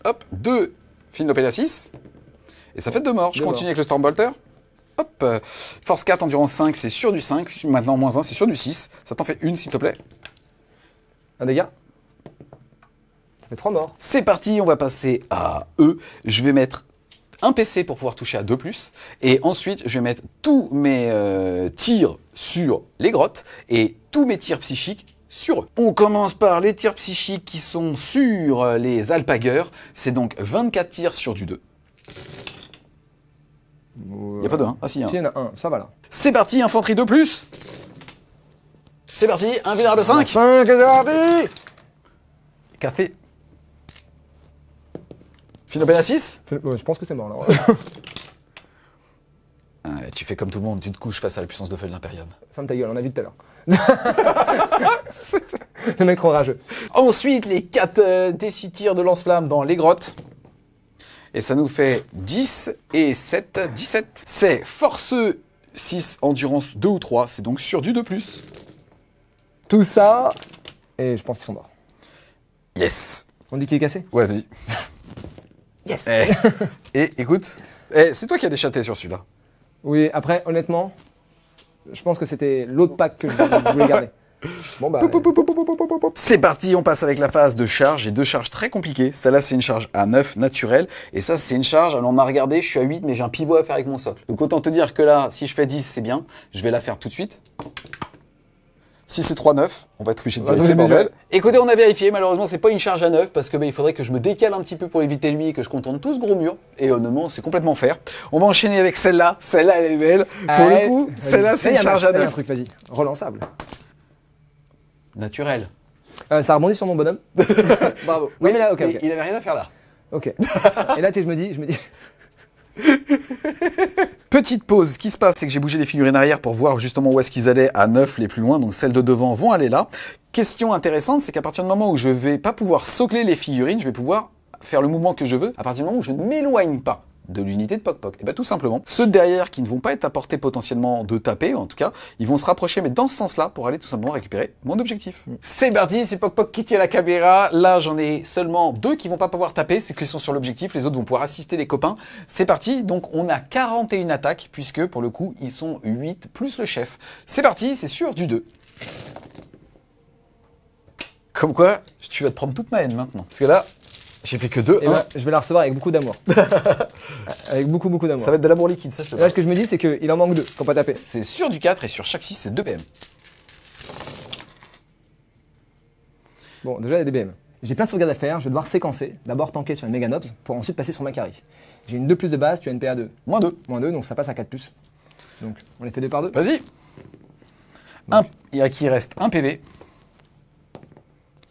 Hop, 2, Finopène à 6. Et ça fait 2 morts. Je 2 continue morts. avec le Stormbolter. Hop, force 4, endurance 5, c'est sur du 5. Maintenant, -1, c'est sur du 6. Ça t'en fait une, s'il te plaît. Un dégât. Ça fait 3 morts. C'est parti, on va passer à E. Je vais mettre un PC pour pouvoir toucher à 2+. Et ensuite, je vais mettre tous mes tirs sur les grottes et tous mes tirs psychiques sur eux. On commence par les tirs psychiques qui sont sur les alpagueurs. C'est donc 24 tirs sur du 2. Il n'y a pas de 1. Ah si, il y a Si, il y en a un. Ça va là. C'est parti, infanterie 2+. C'est parti, un vulnérable à 5. 5, c'est parti. Café. Finopène à 6. Je pense que c'est mort là. Ah, tu fais comme tout le monde, tu te couches face à la puissance de feu de l'Imperium. Ferme ta gueule, on a vu tout à l'heure. Le mec trop rageux. Ensuite, les 4 D6 tirs de lance-flamme dans les grottes. Et ça nous fait 10 et 7, 17. C'est force 6, endurance 2 ou 3, c'est donc sur du 2+. Tout ça, et je pense qu'ils sont morts. Yes. On dit qu'il est cassé? Ouais, vas-y. Yes. Et écoute, c'est toi qui as déchaté sur celui-là. Oui, après, honnêtement, je pense que c'était l'autre pack que je voulais garder. Bon bah... C'est parti, on passe avec la phase de charge. J'ai 2 charges très compliquées. Celle-là, c'est une charge à 9 naturelle. Et ça, c'est une charge, alors on m'a regardé, je suis à 8, mais j'ai un pivot à faire avec mon socle. Donc autant te dire que là, si je fais 10, c'est bien. Je vais la faire tout de suite. Si c'est 3, 9, on va être obligé de vérifier, bordel. Écoutez, on a vérifié, malheureusement, c'est pas une charge à 9, parce que il faudrait que je me décale un petit peu pour éviter lui et que je contourne tout ce gros mur. Et honnêtement, c'est complètement faire. On va enchaîner avec celle-là. Celle-là, elle est belle. Pour le coup, celle-là, c'est une charge à 9. Un truc, vas-y, relançable. Naturel. Ça rebondit sur mon bonhomme. Bravo. Oui, mais là, ok. Il avait rien à faire là. Ok. Et là, je me dis... Petite pause, ce qui se passe, c'est que j'ai bougé les figurines arrière pour voir justement où est-ce qu'ils allaient à 9 les plus loin, donc celles de devant vont aller là. Question intéressante, c'est qu'à partir du moment où je vais pas pouvoir socler les figurines, je vais pouvoir faire le mouvement que je veux, à partir du moment où je ne m'éloigne pas de l'unité de Poc Poc. Et bien tout simplement, ceux derrière qui ne vont pas être à portée potentiellement de taper, en tout cas, ils vont se rapprocher, mais dans ce sens-là, pour aller tout simplement récupérer mon objectif. C'est parti, c'est Poc Poc qui tient la caméra. Là, j'en ai seulement 2 qui vont pas pouvoir taper, c'est qu'ils sont sur l'objectif, les autres vont pouvoir assister les copains. C'est parti, donc on a 41 attaques, puisque pour le coup, ils sont 8 plus le chef. C'est parti, c'est sûr du 2. Comme quoi, tu vas te prendre toute ma haine maintenant. Parce que là, j'ai fait que 2. Et ben, je vais la recevoir avec beaucoup d'amour. Avec beaucoup d'amour. Ça va être de l'amour liquide, ça je te Là, ce que je me dis, c'est qu'il en manque 2 pour pas taper. C'est sur du 4 et sur chaque 6, c'est 2 PM. Bon, déjà, il y a des BM. J'ai plein de sauvegardes à faire, je vais devoir séquencer. D'abord tanker sur une Mega Nobs pour ensuite passer sur Macari. J'ai une 2+ de base, tu as une PA2. -2. -2, donc ça passe à 4+. Donc on les fait 2 par 2. Vas-y. À qui il reste un PV.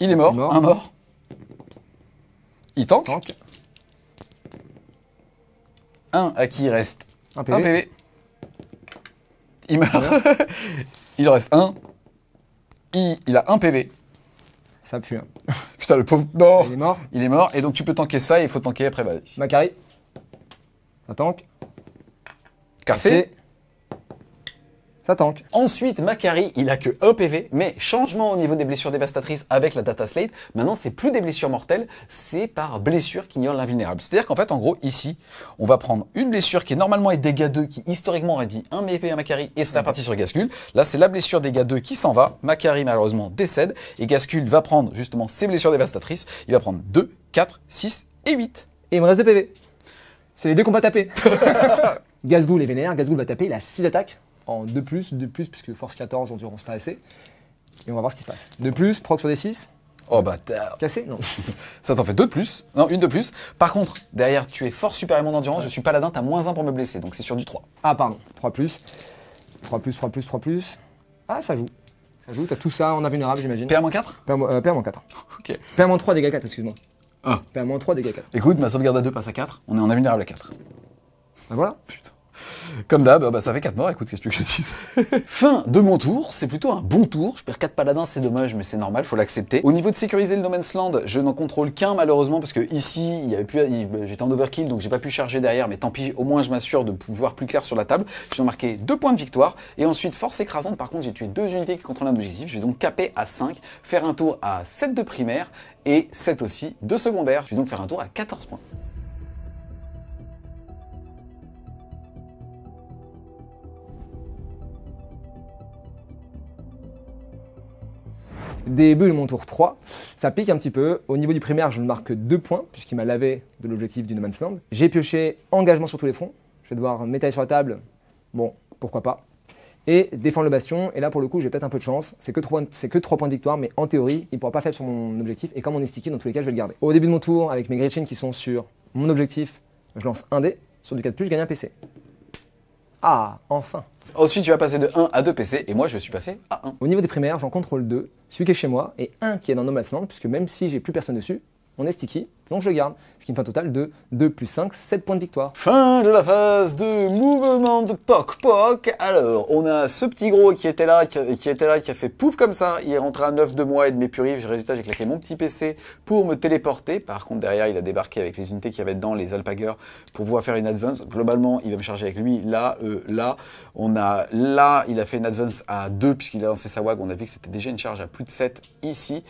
Il est mort, un mort. Il tank. Un à qui il reste Un un PV. PV. Il meurt. Il en reste un. Il a un PV. Ça pue. Hein. Putain, le pauvre. Non. Il est mort. Il est mort. Et donc tu peux tanker ça et il faut tanker après. Vas-y. Macari. Ça tank. Café. Ça tank. Ensuite, Macari, il a que 1 PV, mais changement au niveau des blessures dévastatrices avec la Data Slate. Maintenant, c'est plus des blessures mortelles, c'est par blessure qu'ignore l'invulnérable. C'est-à-dire qu'en fait, en gros, ici, on va prendre une blessure qui est normalement est dégâts 2, qui historiquement aurait dit 1 épée à Macari et serait parti sur Gascul. Là, c'est la blessure dégâts 2 qui s'en va. Macari, malheureusement, décède. Et Gascul va prendre justement ses blessures dévastatrices. Il va prendre 2, 4, 6 et 8. Et il me reste 2 PV. C'est les 2 qu'on va taper. Gazgul est vénère. Gazgul va taper, il a 6 attaques. En 2+, puisque force 14, endurance pas assez. Et on va voir ce qui se passe. 2+, proc sur des 6. Oh bâtard. Cassé. Non. Ça t'en fait 2 de plus. Non, une de plus. Par contre, derrière, tu es fort supérieurement d'endurance. Je suis paladin, t'as -1 pour me blesser. Donc c'est sur du 3. Ah, pardon. 3+. 3+. Ah, ça joue. Ça joue, t'as tout ça en invulnérable, j'imagine. PA-4 PA-4. Ok. PA-3, dégâts 4, excuse-moi. Ah. PA-3, dégâts 4. Écoute, ma sauvegarde à 2 passe à 4. On est en invulnérable à 4. Ben voilà. Putain. Comme d'hab, bah, ça fait 4 morts, écoute, qu'est-ce que tu veux que je te dise. Fin de mon tour, c'est plutôt un bon tour. Je perds 4 paladins, c'est dommage, mais c'est normal, faut l'accepter. Au niveau de sécuriser le No Man's Land, je n'en contrôle qu'un malheureusement, parce que ici, il y avait plus, j'étais en overkill, donc j'ai pas pu charger derrière, mais tant pis, au moins je m'assure de pouvoir plus clair sur la table. J'ai marqué 2 points de victoire, et ensuite, force écrasante, par contre, j'ai tué 2 unités qui contrôlent un objectif. Je vais donc caper à 5, faire un tour à 7 de primaire, et 7 aussi de secondaire. Je vais donc faire un tour à 14 points. Début de mon tour 3, ça pique un petit peu. Au niveau du primaire, je ne marque que 2 points, puisqu'il m'a lavé de l'objectif du No Man's Land. J'ai pioché engagement sur tous les fronts. Je vais devoir m'étaler sur la table. Bon, pourquoi pas. Et défendre le bastion. Et là, pour le coup, j'ai peut-être un peu de chance. C'est que 3 points de victoire, mais en théorie, il ne pourra pas faire sur mon objectif. Et comme on est sticky, dans tous les cas, je vais le garder. Au début de mon tour, avec mes Gretchen qui sont sur mon objectif, je lance un dé. Sur du 4+, je gagne un PC. Ah, enfin. Ensuite, tu vas passer de 1 à 2 PC, et moi, je suis passé à 1. Au niveau des primaires, j'en contrôle 2, celui qui est chez moi, et un qui est dans No Man's Land, puisque même si j'ai plus personne dessus, on est sticky, donc je le garde. Ce qui me fait un total de 2 + 5, 7 points de victoire. Fin de la phase de mouvement de poc-poc. Alors, on a ce petit gros qui était là, qui a fait pouf comme ça. Il est rentré à 9 de moi et de mes purifs. Résultat, j'ai claqué mon petit PC pour me téléporter. Par contre, derrière, il a débarqué avec les unités qu'il y avait dedans, les alpagers, pour pouvoir faire une advance. Globalement, il va me charger avec lui. Là, là, il a fait une advance à 2 puisqu'il a lancé sa wag. On a vu que c'était déjà une charge à plus de 7 ici,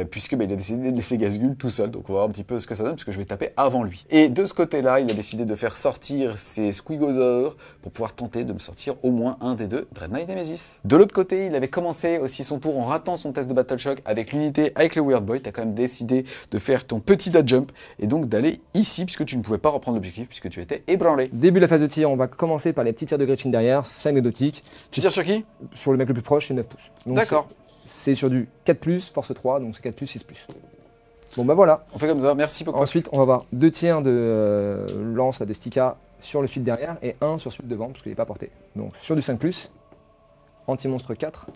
puisque il a décidé de laisser Gazgul tout seul. Donc, on va voir un petit peu ce que ça donne, parce que je vais taper avant lui. Et de ce côté-là, il a décidé de faire sortir ses Squigosaurs pour pouvoir tenter de me sortir au moins un des 2 Dread Knight Nemesis. De l'autre côté, il avait commencé aussi son tour en ratant son test de Battle Shock avec l'unité avec le Weird Boy. Tu as quand même décidé de faire ton petit dodge jump et donc d'aller ici, puisque tu ne pouvais pas reprendre l'objectif, puisque tu étais ébranlé. Début de la phase de tir, on va commencer par les petits tirs de Gretchen derrière, 5 anecdotiques. Tu tires sur qui? Sur le mec le plus proche, c'est 9 pouces. D'accord. C'est sur du 4+, force 3, donc c'est 4+, 6+. Bon bah voilà. On fait comme ça, merci beaucoup. Ensuite, on va avoir 2 tirs de lance de Stika sur le suite derrière et 1 sur celui devant, parce qu'il n'est pas porté. Donc sur du 5+, anti-monstre 4.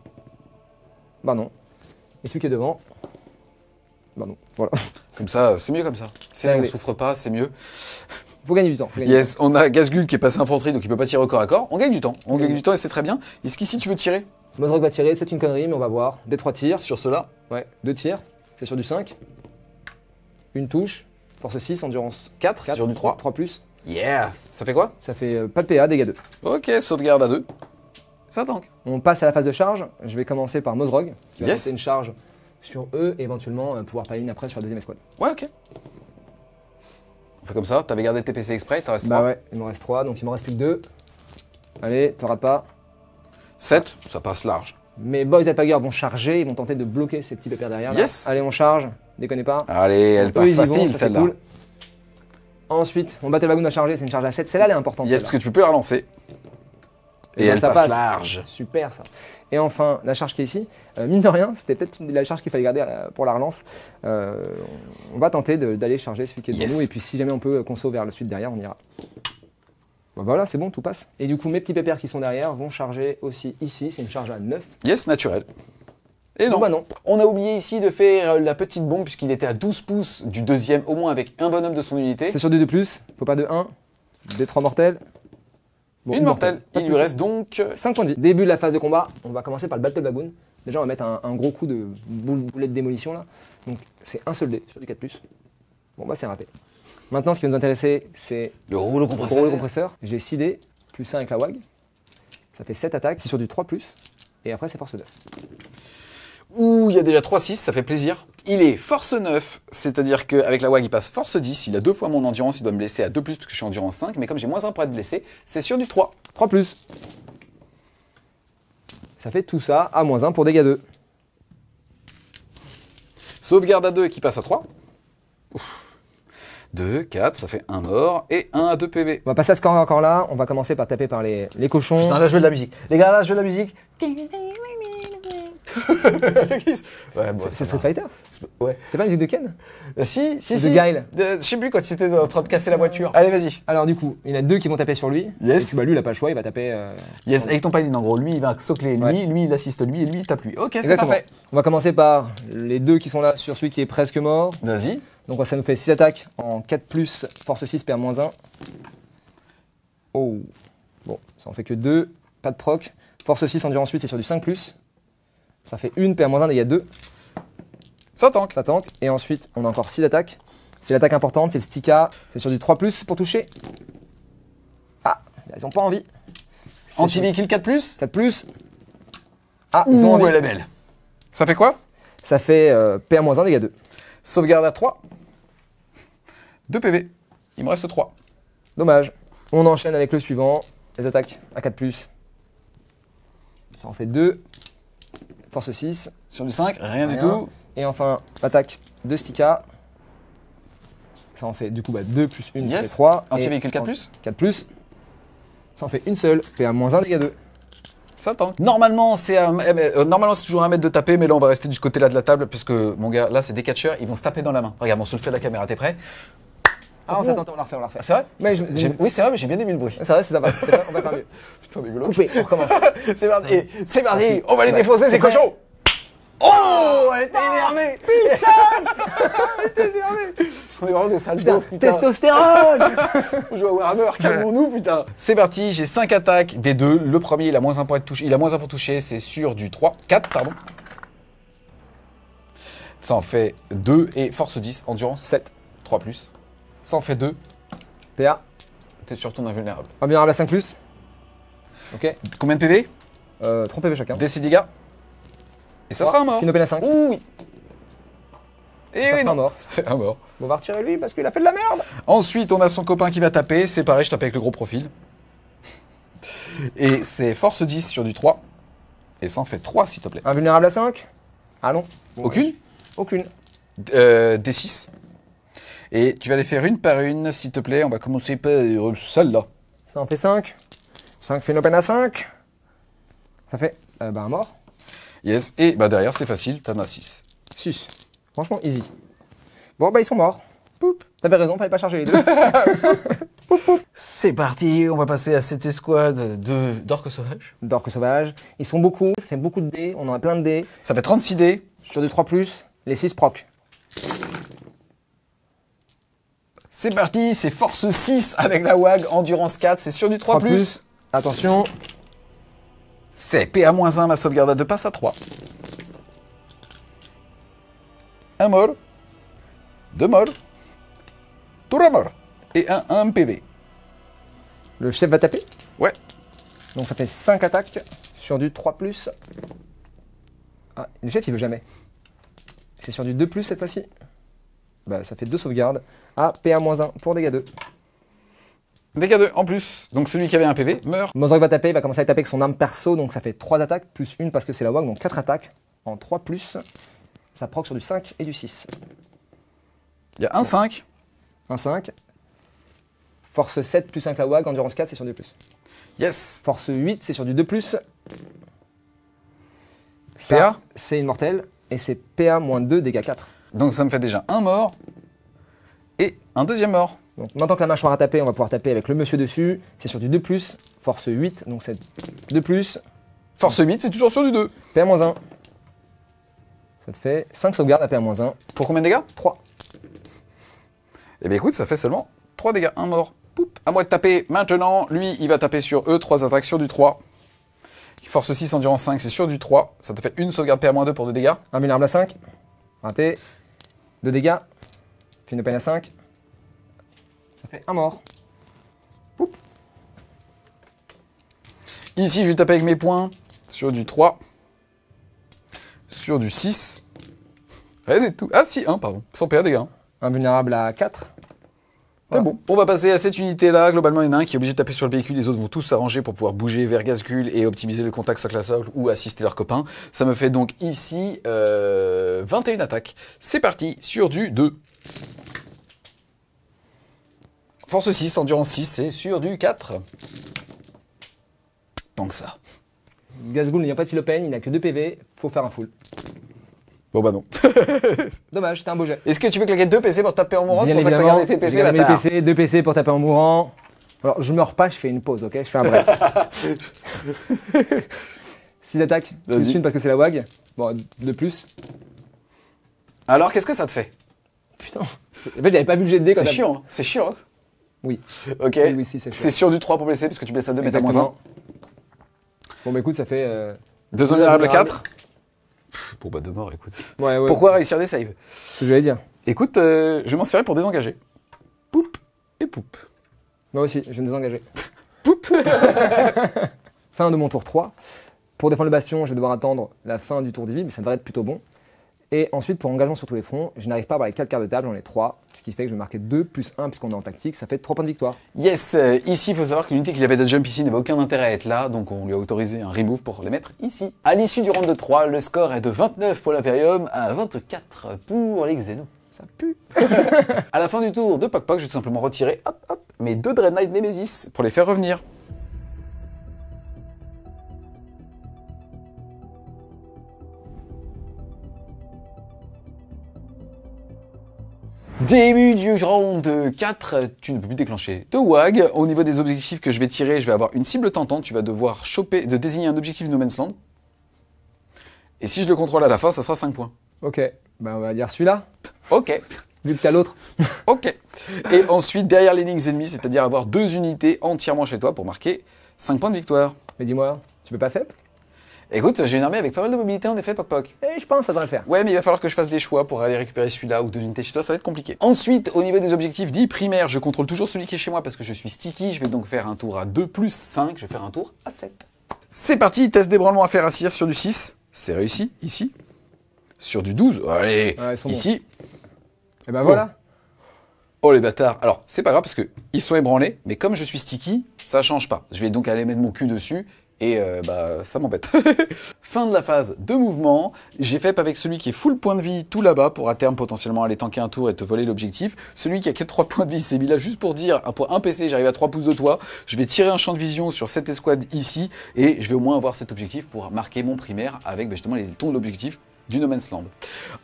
Bah non. Et celui qui est devant, bah non. Voilà. Comme ça, c'est mieux comme ça. On souffre pas, c'est mieux. Faut gagner du temps. Yes, on a Gazgul qui est passé infanterie, donc il peut pas tirer au corps à corps. On gagne du temps. On gagne du temps et c'est très bien. Est-ce qu'ici tu veux tirer? Mozrok va tirer, c'est une connerie, mais on va voir. Des 3 tirs. Sur cela? Ouais, 2 tirs. C'est sur du 5. Une touche. Force 6, endurance 4, sur du 3. 3+. Yeah. Ça fait quoi? Ça fait pas de PA, dégâts 2. Ok, sauvegarde à 2. Ça tank. On passe à la phase de charge. Je vais commencer par Mozrog, qui va Yes. lancer une charge sur eux et éventuellement pouvoir paline après sur la deuxième escouade. Ouais, ok. On fait comme ça. T'avais gardé tes PC exprès, t'en restes 3. Bah ouais, il m'en reste 3, donc il m'en reste plus que 2. Allez, te rate pas. 7, ça passe large. Mes boys alpagers vont charger, ils vont tenter de bloquer ces petits pépères derrière. là. Yes. Allez, on charge, déconnez pas. Allez, elle Eux, part ils y vont, facile, ça c'est celle-là. cool. Ensuite, mon battle wagon a chargé, c'est une charge à 7. Celle-là, elle est importante. Yes, celle-là. parce que tu peux la relancer. Et ben, elle ça passe large. Super ça. Et enfin, la charge qui est ici, mine de rien, c'était peut-être la charge qu'il fallait garder pour la relance. On va tenter d'aller charger celui qui est devant nous, et puis si jamais on peut conso vers le suite derrière, on ira. Ben voilà, c'est bon, tout passe. Et du coup, mes petits pépères qui sont derrière vont charger aussi ici, c'est une charge à 9. Yes, naturel. Et non. Bah non. On a oublié ici de faire la petite bombe puisqu'il était à 12 pouces du deuxième, au moins avec un bonhomme de son unité. C'est sur du 2+, faut pas de 1, des 3 mortels. Bon, Une mortelle. Il lui reste donc 5 points de vie. Début de la phase de combat, on va commencer par le Battle Baboon. Déjà, on va mettre un gros coup de boulet de démolition là. Donc, c'est un seul dé sur du 4+. Bon, bah, c'est raté. Maintenant, ce qui va nous intéresser, c'est le rouleau le compresseur. rouleau compresseur. J'ai 6 dés, plus 1 avec la WAG. Ça fait 7 attaques. C'est sur du 3+. Et après, c'est force 9. Ouh, il y a déjà 3-6, ça fait plaisir. Il est force 9, c'est-à-dire qu'avec la WAG, il passe force 10. Il a 2 fois mon endurance, il doit me blesser à 2+, parce que je suis endurance 5. Mais comme j'ai moins 1 pour être blessé, c'est sur du 3. 3+. Ça fait tout ça à -1 pour dégâts 2. Sauvegarde à 2 qui passe à 3. 2, 4, ça fait 1 mort et 1 à 2 PV. On va passer à ce score encore là. On va commencer par taper par les cochons. Putain, là je veux de la musique. Les gars, là je veux de la musique. Ouais, bon, C'est Street Fighter. Ouais. C'est pas la musique de Ken? Si. De Guile. Je sais plus quand il était en train de casser la voiture. Allez, vas-y. Alors du coup, il y en a 2 qui vont taper sur lui. Yes. Et puis bah, lui, il a pas le choix, il va taper... Yes, avec ton paladin en gros. Lui, il va socler lui, Ouais. lui, il assiste lui, et lui, il tape lui. Ok, c'est Exactement. parfait. On va commencer par les 2 qui sont là sur celui qui est presque mort. Vas-y. Donc ça nous fait 6 attaques en 4+, force 6, PA -1. Oh. Bon, ça en fait que 2, pas de proc. Force 6, endurance 8, c'est sur du 5+. Ça fait 1, PA -1, dégâts 2. Ça tank. Ça tank. Et ensuite, on a encore 6 attaques. C'est l'attaque importante, c'est le Stika. C'est sur du 3+, pour toucher. Ah, ils ont pas envie. Anti-véhicule 4+. 4+. Ah, ils ont envie. Elle est belle. Ça fait quoi? Ça fait PA -1, dégâts 2. Sauvegarde à 3. 2 PV. Il me reste 3. Dommage. On enchaîne avec le suivant. Les attaques à 4+. Ça en fait 2. Force 6. Sur du 5, rien du Rien. tout. Et enfin, l'attaque de Stika. Ça en fait du coup 2 plus 1, ça Yes. fait 3. Anti-véhicule 4+. 4+. Ça en fait une seule. PA -1, dégâts 2. Ça tank. Normalement, c'est toujours 1 mètre de taper, mais là, on va rester du côté là de la table, parce que, mon gars, là, c'est des catcheurs, ils vont se taper dans la main. Regarde, on se le fait à la caméra, t'es prêt? Ah, on s'attend, on la refait, on la refait. C'est vrai? Mais Oui, c'est vrai, mais j'ai bien aimé le bruit. Ça va, c'est sympa. On va faire mieux. Putain, dégueulasse. Coupé, on recommence. C'est parti, c'est parti, on va les défoncer, ces cochons! Oh, elle était énervée! Elle était énervée! On est vraiment des sales Putain, beaufs, putain. testostérone. On joue à Warhammer, calmons-nous, putain. C'est parti, j'ai 5 attaques des 2. Le premier, il a -1 pour être touché. Il a -1 pour toucher, c'est sur du 4, pardon. Ça en fait 2 et force 10, endurance 7. 3+. Ça en fait 2. PA. T'es sur ton invulnérable. Invulnérable à 5+. Ok. Combien de PV? 3 PV chacun. DC dégâts. Et ça sera un mort. Finopel à 5. Ouh oui. Et Ça oui, fait non. un mort. Ça fait un mort. Bon, on va retirer lui parce qu'il a fait de la merde. Ensuite, on a son copain qui va taper. C'est pareil, je tape avec le gros profil. Et c'est force 10 sur du 3. Et ça en fait 3, s'il te plaît. Invulnérable à 5. Allons. Bon, Aucune? Aucune. D6. Et tu vas les faire une par une, s'il te plaît. On va commencer par celle-là. Ça en fait 5. 5 Finopel à 5. Ça fait un mort. Yes. Et bah derrière, c'est facile, t'en as 6. 6. Franchement, easy. Bon, bah ils sont morts. Poup. T'avais raison, fallait pas charger les deux. C'est parti, on va passer à cette escouade d'orques sauvages. D'orques sauvages. Ils sont beaucoup, ça fait beaucoup de dés. On en a plein de dés. Ça fait 36 dés. Sur du 3+, les 6 proc. C'est parti, c'est force 6 avec la WAG, endurance 4, c'est sur du 3+. Attention. C'est PA-1, ma sauvegarde à 2 passe à 3. Un mort. 2 morts. 3 morts. Et un PV. Le chef va taper. Ouais. Donc ça fait 5 attaques sur du 3+. Ah, le chef il veut jamais. C'est sur du 2+, cette fois-ci. Bah ça fait 2 sauvegardes. Ah, PA-1 pour dégâts 2. Dégâts 2 en plus. Donc celui qui avait un PV meurt. Mozorg va taper, il va commencer à taper avec son arme perso, donc ça fait 3 attaques, plus 1 parce que c'est la WAG, donc 4 attaques en 3+. Ça proc sur du 5 et du 6. Il y a un 5. Un 5. Force 7 plus 5 la WAG, endurance 4, c'est sur du plus. Yes. Force 8, c'est sur du 2+. PA. Ça, c'est une mortelle. Et c'est PA moins 2, dégâts 4. Donc ça me fait déjà un mort et un deuxième mort. Donc maintenant que la mâchoire a tapé, on va pouvoir taper avec le monsieur dessus. C'est sur du 2+. Force 8, donc c'est 2+. Force 8, c'est toujours sur du 2. PA moins 1. Ça te fait 5 sauvegardes à PA moins 1. Pour combien de dégâts? 3. Eh bien écoute, ça fait seulement 3 dégâts, un mort. Poup. À moi de taper maintenant. Lui, il va taper sur eux, 3 attaques sur du 3. Force 6, endurance 5, c'est sur du 3. Ça te fait une sauvegarde PA-2 pour 2 dégâts. Invulnérable à 5. Raté. 2 dégâts. Puis une peine à 5. Ça fait un mort. Poup. Ici, je vais taper avec mes points sur du 3. Sur du 6. Rien du tout. Ah si, 1, pardon. Sans PA dégâts. Invulnérable à 4. C'est Voilà. bon. On va passer à cette unité-là. Globalement, il y en a un qui est obligé de taper sur le véhicule. Les autres vont tous s'arranger pour pouvoir bouger vers Gazgul et optimiser le contact socle à socle ou assister leurs copains. Ça me fait donc ici 21 attaques. C'est parti sur du 2. Force 6, endurance 6, c'est sur du 4. Donc ça. Gazgul n'y a pas de philopène, il n'a que 2 PV. Faut faire un full. Bon bah non. Dommage, c'était un beau jet. Est-ce que tu veux claquer 2 PC pour taper en mourant? C'est Bien pour ça que t'as évidemment, gardé tes PC, j'ai gardé mes bâtard. PC, 2 PC pour taper en mourant. Alors, je meurs pas, je fais une pause, ok? Je fais un break. 6 attaques, Vas-y. plus une parce que c'est la WAG. Bon, de plus. Alors, qu'est-ce que ça te fait? Putain. En fait, j'avais pas vu le jet de dé quand C'est t'as- chiant, hein. C'est chiant. Hein. Oui. Ok. Oui, si, c'est chiant. C'est sur du 3 pour blesser, parce que tu blesses à 2, mais t'as moins 1. Exactement. Bon, bah écoute, ça fait. 2 invulnérables à 4. Bon bah 2 morts, écoute. Ouais, ouais. Pourquoi réussir des saves? C'est ce que j'allais dire. Écoute, je vais m'en servir pour désengager. Poup et poup. Moi aussi, je vais me désengager. Poup. Fin de mon tour 3. Pour défendre le bastion, je vais devoir attendre la fin du tour d'Ivy, mais ça devrait être plutôt bon. Et ensuite, pour engagement sur tous les fronts, je n'arrive pas à avoir les 4 quarts de table, j'en ai 3. Ce qui fait que je vais marquer 2 plus 1, puisqu'on est en tactique, ça fait 3 points de victoire. Yes, ici, il faut savoir que l'unité qu'il avait de jump ici n'avait aucun intérêt à être là, donc on lui a autorisé un remove pour les mettre ici. À l'issue du round de 3, le score est de 29 pour l'Imperium à 24 pour les Xenos. Ça pue. À la fin du tour de Pok Pok, je vais tout simplement retirer mes 2 Dread Knight Nemesis pour les faire revenir. Début du round 4, tu ne peux plus déclencher de WAG. Au niveau des objectifs que je vais tirer, je vais avoir une cible tentante. Tu vas devoir désigner un objectif No Man's Land. Et si je le contrôle à la fin, ça sera 5 points. Ok, bah on va dire celui-là, Ok, vu que t'as l'autre. ok. Et ensuite, derrière les lignes ennemies, c'est-à-dire avoir 2 unités entièrement chez toi pour marquer 5 points de victoire. Mais dis-moi, tu peux pas faire? Écoute, j'ai une armée avec pas mal de mobilité en effet, Pok Pok. Eh, je pense que ça devrait le faire. Ouais, mais il va falloir que je fasse des choix pour aller récupérer celui-là ou 2 unités chez toi, ça va être compliqué. Ensuite, au niveau des objectifs dits primaires, je contrôle toujours celui qui est chez moi parce que je suis sticky. Je vais donc faire un tour à 2 plus 5, je vais faire un tour à 7. C'est parti, test d'ébranlement à faire à cire sur du 6. C'est réussi, ici. Sur du 12, allez, Ouais, ils sont ici. Et ben voilà. Oh les bâtards. Alors, c'est pas grave parce que ils sont ébranlés, mais comme je suis sticky, ça change pas. Je vais donc aller mettre mon cul dessus et bah ça m'embête. Fin de la phase de mouvement. J'ai fait avec celui qui est full point de vie tout là-bas pour à terme potentiellement aller tanker un tour et te voler l'objectif. Celui qui a que 3 points de vie, c'est mis là juste pour dire un PC, j'arrive à 3 pouces de toi. Je vais tirer un champ de vision sur cette escouade ici et je vais au moins avoir cet objectif pour marquer mon primaire avec justement les tons de l'objectif du No Man's Land.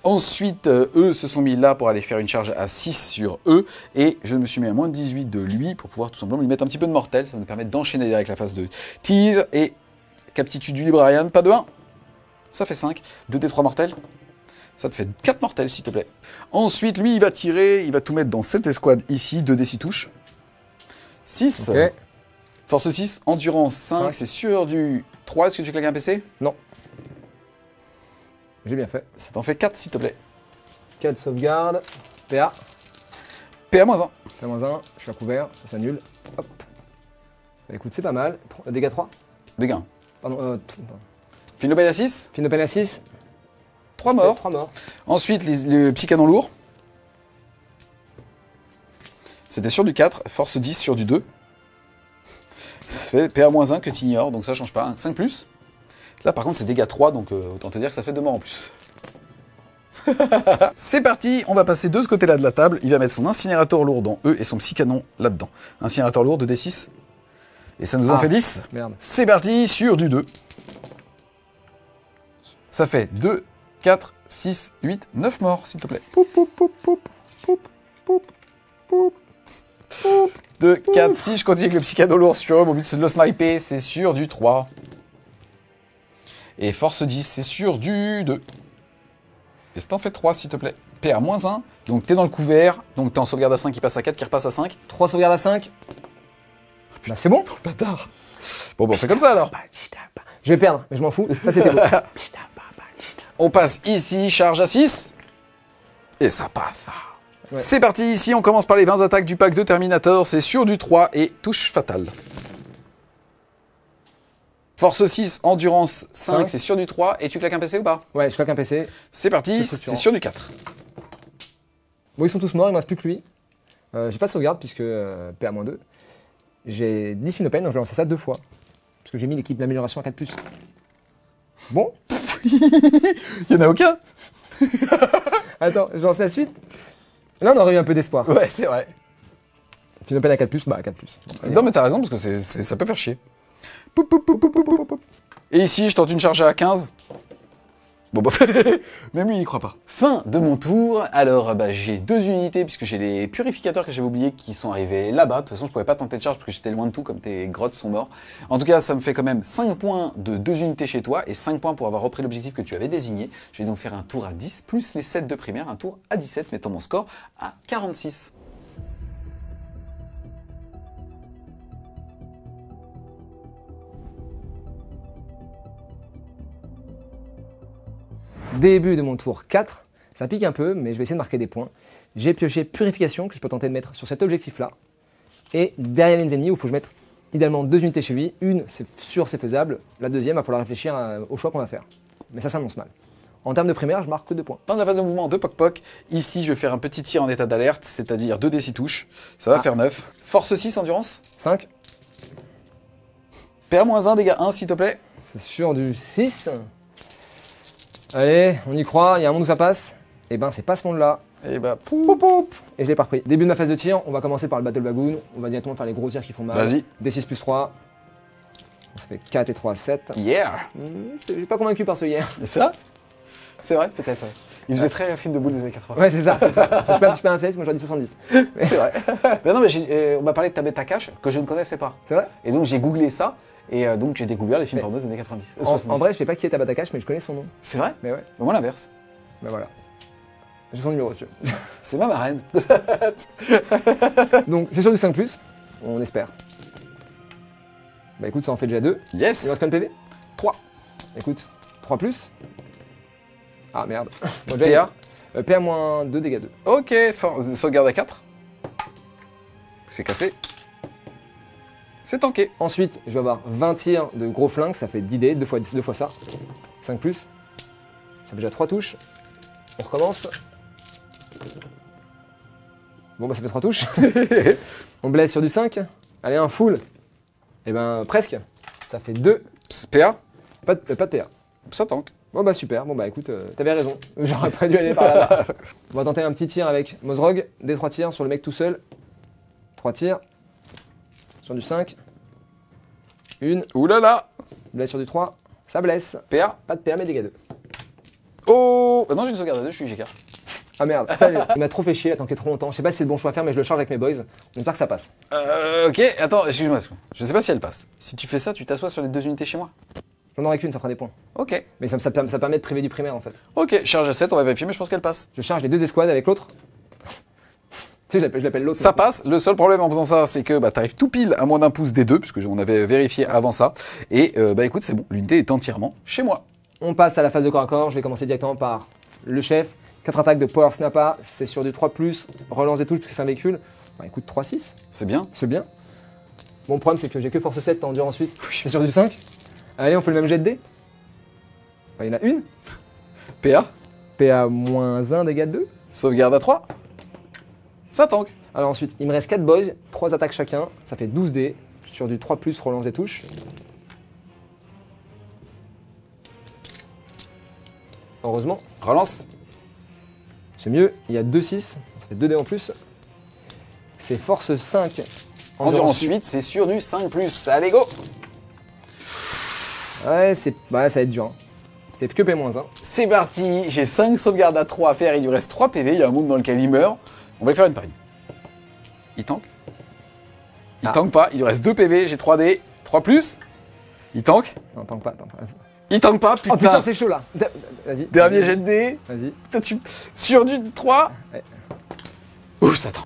Ensuite, eux se sont mis là pour aller faire une charge à 6 sur eux, et je me suis mis à moins de 18 de lui pour pouvoir tout simplement lui mettre un petit peu de mortel, ça va nous permettre d'enchaîner avec la phase de tir, et captitude du Librarian, pas de 1, ça fait 5, 2d3 mortels, ça te fait 4 mortels s'il te plaît. Ensuite, lui il va tirer, il va tout mettre dans cette escouade ici, 2d6 touches, 6, Ok. force 6, endurance 5, c'est sur du 3, est-ce que tu claques un PC? Non. J'ai bien fait. Ça t'en fait 4 s'il te plaît. 4 sauvegardes. PA. PA-1. PA-1. Je suis à couvert. Ça s'annule. Hop. Bah, écoute, c'est pas mal. Dégâts 3. Dégâts. Pardon. Philobel à 6. Philopène à 6. 3 morts. 3 morts. Ensuite, le petit canon lourd. C'était sur du 4. Force 10 sur du 2. Ça fait PA-1 que tu ignores, donc ça change pas. 5 plus. Là, par contre, c'est dégâts 3, donc autant te dire que ça fait 2 morts en plus. C'est parti, on va passer de ce côté-là de la table. Il va mettre son incinérateur lourd dans E et son psy canon là-dedans. Incinérateur lourd de D6. Et ça nous en fait 10. Merde. C'est parti sur du 2. Ça fait 2, 4, 6, 8, 9 morts, s'il te plaît. Poup, poup, poup, poup, poup, poup, poup, poup. 2, 4, 6, je continue avec le psychado lourd sur eux. Mon but c'est de le sniper, c'est sur du 3. Et force 10, c'est sur du 2. Et ça t'en fait 3, s'il te plaît. PA-1, donc t'es dans le couvert, donc t'es en sauvegarde à 5 qui passe à 4, qui repasse à 5. 3 sauvegardes à 5. Bah c'est bon. Bâtard. Bon, on fait comme ça alors. Je vais perdre, mais je m'en fous. Ça c'était beau. On passe ici, charge à 6. Et ça passe. Ouais. C'est parti, ici on commence par les 20 attaques du pack de Terminator, c'est sur du 3 et touche fatale. Force 6, endurance 5, c'est sur du 3 et tu claques un PC ou pas? Ouais, je claque un PC. C'est parti, C'est c'est sur du 4. Bon, ils sont tous morts, il me reste plus que lui. J'ai pas de sauvegarde puisque PA-2. J'ai 10 Finopène, donc je vais lancer ça 2 fois. Parce que j'ai mis l'équipe d'amélioration à 4+. Bon. Il y en a aucun? Attends, je lance la suite. Là, on aurait eu un peu d'espoir. Ouais, c'est vrai. Finopène à 4+, bah à 4+. Bon, Non mais t'as raison parce que ça peut faire chier. Poup, poup, poup, poup, poup, poup, poup. Et ici, je tente une charge à 15. Bon, bah, même lui, il y croit pas. Fin de mon tour. Alors, bah, j'ai 2 unités, puisque j'ai les purificateurs que j'avais oubliés qui sont arrivés là-bas. De toute façon, je pouvais pas tenter de charge parce que j'étais loin de tout, comme tes grottes sont morts. En tout cas, ça me fait quand même 5 points de 2 unités chez toi et 5 points pour avoir repris l'objectif que tu avais désigné. Je vais donc faire un tour à 10, plus les 7 de primaire, un tour à 17, mettant mon score à 46. Début de mon tour 4. Ça pique un peu, mais je vais essayer de marquer des points. J'ai pioché Purification, que je peux tenter de mettre sur cet objectif-là. Et derrière les ennemis, où il faut que je mette idéalement 2 unités chez lui. Une, c'est sûr, c'est faisable. La deuxième, il va falloir réfléchir au choix qu'on va faire. Mais ça s'annonce mal. En termes de primaire, je marque que 2 points. Fin de la phase de mouvement de Poc Poc. Ici, je vais faire un petit tir en état d'alerte, c'est-à-dire 2 D6 touches. Ça va faire 9. Force 6, endurance. 5. PA-1, dégâts 1, s'il te plaît. C'est sur du 6. Allez, on y croit, il y a un monde où ça passe. Et ben, c'est pas ce monde-là. Et bah, poup, poup. Et je l'ai pas repris. Début de ma phase de tir, on va commencer par le Battle Bagoon. On va directement faire les gros tirs qui font mal. Vas-y. D6 plus 3. Ça fait 4 et 3, 7. Yeah. Je suis pas convaincu par ce hier. Et ça? C'est vrai, peut-être, ouais. Il faisait très film de boule des années 80. Ouais, c'est ça. C'est ça. Je perds un pièce, moi j'en dis 70. C'est vrai. Mais non, mais on m'a parlé de Tabeta Cash que je ne connaissais pas. C'est vrai? Et donc j'ai googlé ça. Et donc j'ai découvert les films porno des années 90. En vrai, je sais pas qui est Tabata Cash, mais je connais son nom. C'est vrai? Mais ouais, Mais moi l'inverse. bah voilà. J'ai son numéro, monsieur. C'est ma marraine. Donc, c'est sur du 5+, on espère. Bah écoute, ça en fait déjà 2. Il Yes. reste combien de PV? 3. Écoute, 3+. Ah merde. Bon, PA. PA-2, dégâts 2. Ok, sauvegarde à 4. C'est cassé. C'est tanké. Ensuite, je vais avoir 20 tirs de gros flingues, ça fait 10 dés, 2 fois 10, 2 fois ça. 5+. Ça fait déjà 3 touches. On recommence. Bon bah ça fait 3 touches. On blesse sur du 5. Allez, un full. Et ben presque. Ça fait 2. PA. Pas de PA. Ça tank. Bon bah super, bon bah écoute, t'avais raison. J'aurais pas dû aller par là. On va tenter un petit tir avec Mozrog. Des 3 tirs sur le mec tout seul. 3 tirs. Sur du 5. Une. Ouh là là. Blesse sur du 3. Ça blesse. PA. Pas de PA mais dégâts 2. Oh non, j'ai une sauvegarde à 2, je suis GK. Ah merde, il m'a trop fait chier, il a tanké trop longtemps. Je sais pas si c'est le bon choix à faire, mais je le charge avec mes boys. J'espère que ça passe. Ok, attends, excuse-moi. Je sais pas si elle passe. Si tu fais ça, tu t'assois sur les 2 unités chez moi. J'en aurai qu'une, ça fera des points. Ok. Mais ça permet de priver du primaire en fait. Ok, charge à 7, on va vérifier, mais je pense qu'elle passe. Je charge les 2 escouades avec l'autre. Tu sais, je l'appelle l'autre. Ça passe. Le seul problème en faisant ça, c'est que bah, t'arrives tout pile à moins d'un pouce des deux, puisque on avait vérifié avant ça. Et bah écoute, c'est bon, l'unité est entièrement chez moi. On passe à la phase de corps à corps. Je vais commencer directement par le chef. 4 attaques de Power Snappa, c'est sur du 3+, relance des touches parce que c'est un véhicule. Bah écoute, 3-6, C'est bien. c'est bien. Bon, le problème c'est que j'ai que force 7, t'en endures ensuite. C'est sur du 5. Allez, on fait le même jet de dés. Bah, il y en a une. PA. PA-1, dégâts de 2. Sauvegarde à 3. Ça tank. Alors ensuite, il me reste 4 boys, 3 attaques chacun, ça fait 12 dés, sur du 3+, relance des touches. Heureusement, Relance. c'est mieux, il y a 2-6, ça fait 2 dés en plus. C'est force 5, Endurance 8, c'est sur du 5+. Allez, go! Ouais, ça va être dur. Hein. C'est que P-1. C'est parti, j'ai 5 sauvegardes à 3 à faire, il lui reste 3 PV, il y a un monde dans lequel il meurt. On va lui faire une paille. Il tank? Il tank pas, il lui reste 2 PV, j'ai 3D, 3+. Il tank? Non, tank pas. Il tank pas, putain. Oh putain, c'est chaud là. Vas-y. Dernier jet de dés. Vas-y. Putain, sur du 3. Ouais. Ouh, ça attend.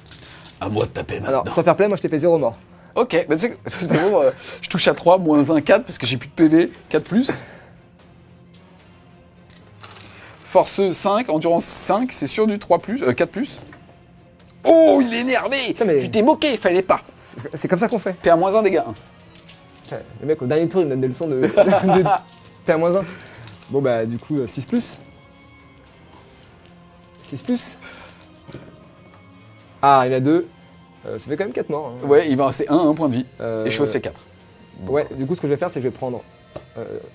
À moi de taper maintenant. Alors, sans faire play, moi je t'ai fait 0 mort. Ok, bah tu sais que de toute façon, je touche à 3, moins 1, 4, parce que j'ai plus de PV, 4+. Force 5, endurance 5, c'est sur du 3+, 4+. Oh, il est énervé. Putain, mais- Tu t'es moqué, il fallait pas. C'est comme ça qu'on fait. PA-1, dégâts 1. Ouais, le mec, au dernier tour, il me donne des leçons de P-1. Bon, bah, du coup, 6+. 6+. Ah, il a 2. Ça fait quand même 4 morts. Hein. Ouais, il va rester 1 point de vie. Euh, Et je suis au C4. Ouais, du coup, ce que je vais faire, c'est que je vais prendre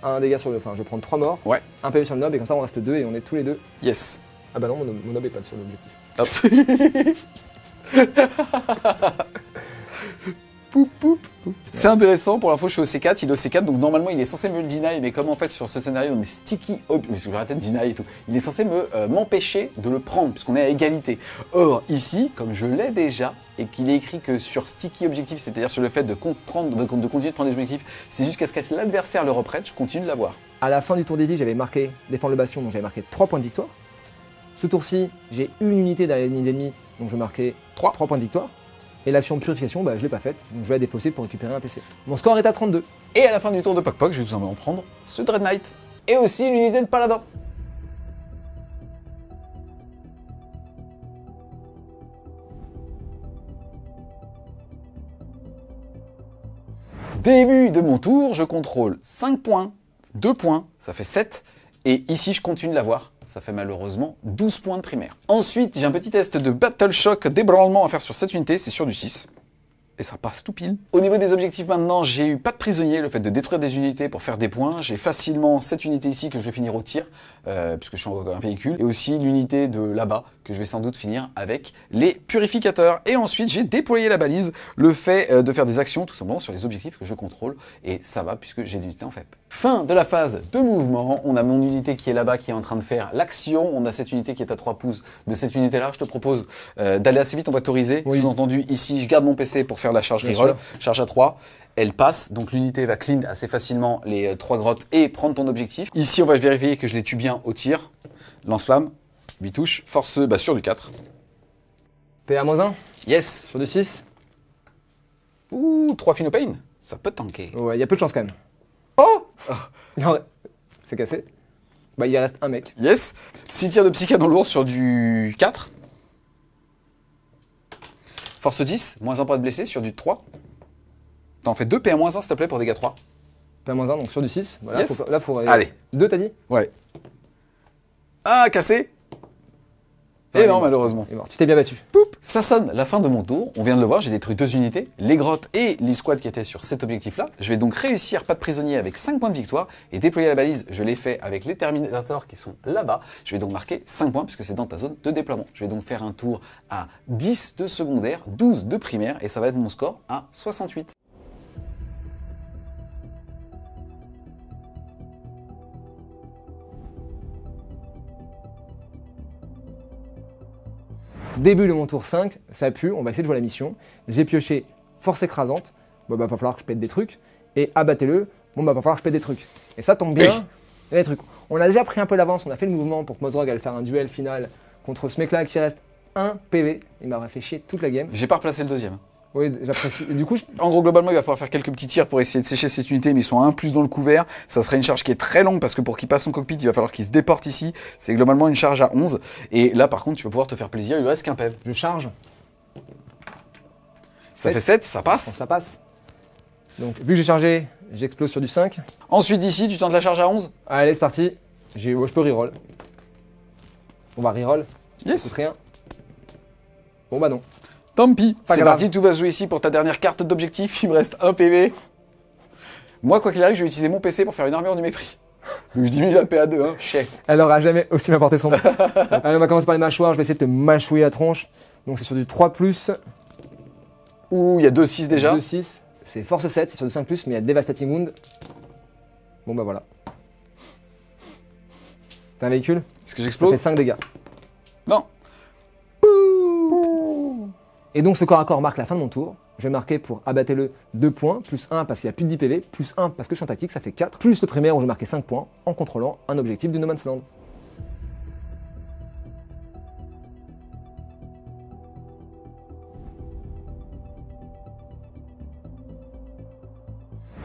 un dégât sur le. Enfin, je vais prendre 3 morts. Ouais. Un PV sur le nob, et comme ça, on reste 2 et on est tous les deux. Yes. Ah, bah non, mon nob est pas sur l'objectif. Hop. Poup, poup, poup. C'est intéressant, pour l'info je suis au C4, il est au C4, donc normalement il est censé me le deny, mais comme en fait sur ce scénario on est sticky, parce que j'arrête de deny et tout, il est censé m'empêcher de le prendre, puisqu'on est à égalité. Or ici, comme je l'ai déjà, et qu'il est écrit que sur sticky objectif, c'est-à-dire sur le fait de continuer de prendre des objectifs, c'est jusqu'à ce que l'adversaire le reprenne, je continue de l'avoir. À la fin du tour d'Eddie, j'avais marqué défendre le bastion, donc j'avais marqué 3 points de victoire. Ce tour-ci, j'ai une unité derrière l'ennemi d'ennemi, donc je marquais 3 points de victoire. Et l'action de purification, bah, je l'ai pas faite, donc je vais la défausser pour récupérer un PC. Mon score est à 32. Et à la fin du tour de Poc Poc, je vais tout simplement prendre ce Dread Knight. Et aussi l'unité de Paladin. Début de mon tour, je contrôle 5 points, 2 points, ça fait 7. Et ici, je continue de l'avoir. Ça fait malheureusement 12 points de primaire. Ensuite, j'ai un petit test de Battle Shock d'ébranlement à faire sur cette unité, c'est sur du 6. Et ça passe tout pile. Au niveau des objectifs maintenant, j'ai eu pas de prisonnier, le fait de détruire des unités pour faire des points. J'ai facilement cette unité ici que je vais finir au tir, puisque je suis en un véhicule. Et aussi l'unité de là-bas, que je vais sans doute finir avec les purificateurs. Et ensuite, j'ai déployé la balise, le fait de faire des actions tout simplement sur les objectifs que je contrôle. Et ça va, puisque j'ai des unités en FEP. Fin de la phase de mouvement. On a mon unité qui est là-bas, qui est en train de faire l'action. On a cette unité qui est à 3 pouces de cette unité-là. Je te propose d'aller assez vite, on va t'autoriser. Oui. Sous-entendu, ici, je garde mon PC pour faire la charge Bien reroll. sûr. Charge à 3. Elle passe, donc l'unité va clean assez facilement les 3 grottes et prendre ton objectif. Ici, on va vérifier que je les tue bien au tir. Lance-flamme, 8 touches. Force sur du 4. PA-1 Yes. sur du 6. Ouh, 3 Phenopain. Ça peut tanker. Ouais, il y a peu de chance quand même. Oh. Non, ouais. C'est cassé. Bah, il reste un mec. Yes. 6 tirs de psycanon lourd sur du 4. Force 10, moins 1 point de blessé sur du 3. T'en fais 2 PA-1 s'il te plaît pour dégâts 3. PA-1, donc sur du 6. Voilà, Yes. là, faut... Allez. 2, t'as dit? Ouais. Ah, cassé. Et Ouais, non, il- malheureusement. Il est mort. Tu t'es bien battu. Poup. Ça sonne la fin de mon tour. On vient de le voir, j'ai détruit 2 unités, les grottes et les squads qui étaient sur cet objectif-là. Je vais donc réussir, pas de prisonnier, avec 5 points de victoire. Et déployer la balise, je l'ai fait avec les Terminators qui sont là-bas. Je vais donc marquer 5 points puisque c'est dans ta zone de déploiement. Je vais donc faire un tour à 10 de secondaire, 12 de primaire et ça va être mon score à 68. Début de mon tour 5, ça pue, on va essayer de jouer la mission. J'ai pioché force écrasante, bon bah va falloir que je pète des trucs, et abattez-le, bon bah va falloir que je pète des trucs. Et ça tombe bien, Oui. il y a des trucs. On a déjà pris un peu d'avance, on a fait le mouvement pour que Mozrog aille faire un duel final contre ce mec là qui reste 1 PV, il m'aurait fait chier toute la game. J'ai pas replacé le deuxième. Oui, j'apprécie. Et du coup, En gros, globalement, il va falloir faire quelques petits tirs pour essayer de sécher cette unité, mais ils sont à 1 plus dans le couvert. Ça serait une charge qui est très longue parce que pour qu'il passe son cockpit, il va falloir qu'il se déporte ici. C'est globalement une charge à 11. Et là, par contre, tu vas pouvoir te faire plaisir. Il lui reste qu'un PEV. je charge, Ça fait 7, ça passe. bon, ça passe. Donc vu que j'ai chargé, j'explose sur du 5. Ensuite, ici, tu tentes la charge à 11. Allez, c'est parti. Je peux reroll. On va reroll. Ça Yes. coûte rien. Bon bah non. Tant pis. Pas C'est grave. parti, tout va se jouer ici pour ta dernière carte d'objectif. Il me reste un PV. Moi, quoi qu'il arrive, je vais utiliser mon PC pour faire une armure du mépris. Donc je diminue la PA2, hein. Chef. Elle aura jamais aussi m'apporté son. Allez, on va commencer par les mâchoires. Je vais essayer de te mâchouiller la tronche. Donc c'est sur du 3+. Ouh, il y a 2-6 déjà. 2-6, c'est Force 7, c'est sur du 5+, mais il y a Devastating Wound. Bon bah voilà. T'as un véhicule? Est-ce que Ça j'explose? fait 5 dégâts. Non. Et donc ce corps à corps marque la fin de mon tour. Je vais marquer pour abattez-le 2 points, plus 1 parce qu'il a plus de 10 PV, plus 1 parce que je suis en tactique, ça fait 4, plus le primaire où je vais marquer 5 points en contrôlant un objectif du No Man's Land.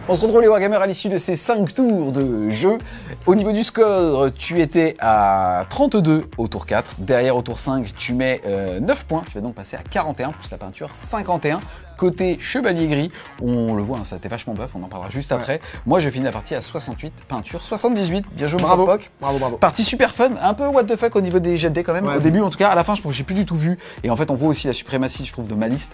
On se retrouve les Wargamers à l'issue de ces 5 tours de jeu. Au niveau du score, tu étais à 32 au tour 4. Derrière au tour 5, tu mets 9 points. Tu vas donc passer à 41, plus la peinture 51. Côté Chevalier Gris, on le voit, hein, ça a été vachement buff, on en parlera juste après. Moi, je finis la partie à 68, peinture 78. Bien joué, mon poc. Bravo. Partie super fun, un peu what the fuck au niveau des jets de dés quand même. Ouais. Au début, en tout cas, à la fin, je trouve que j'ai plus du tout vu. Et en fait, on voit aussi la suprématie, je trouve, de ma liste.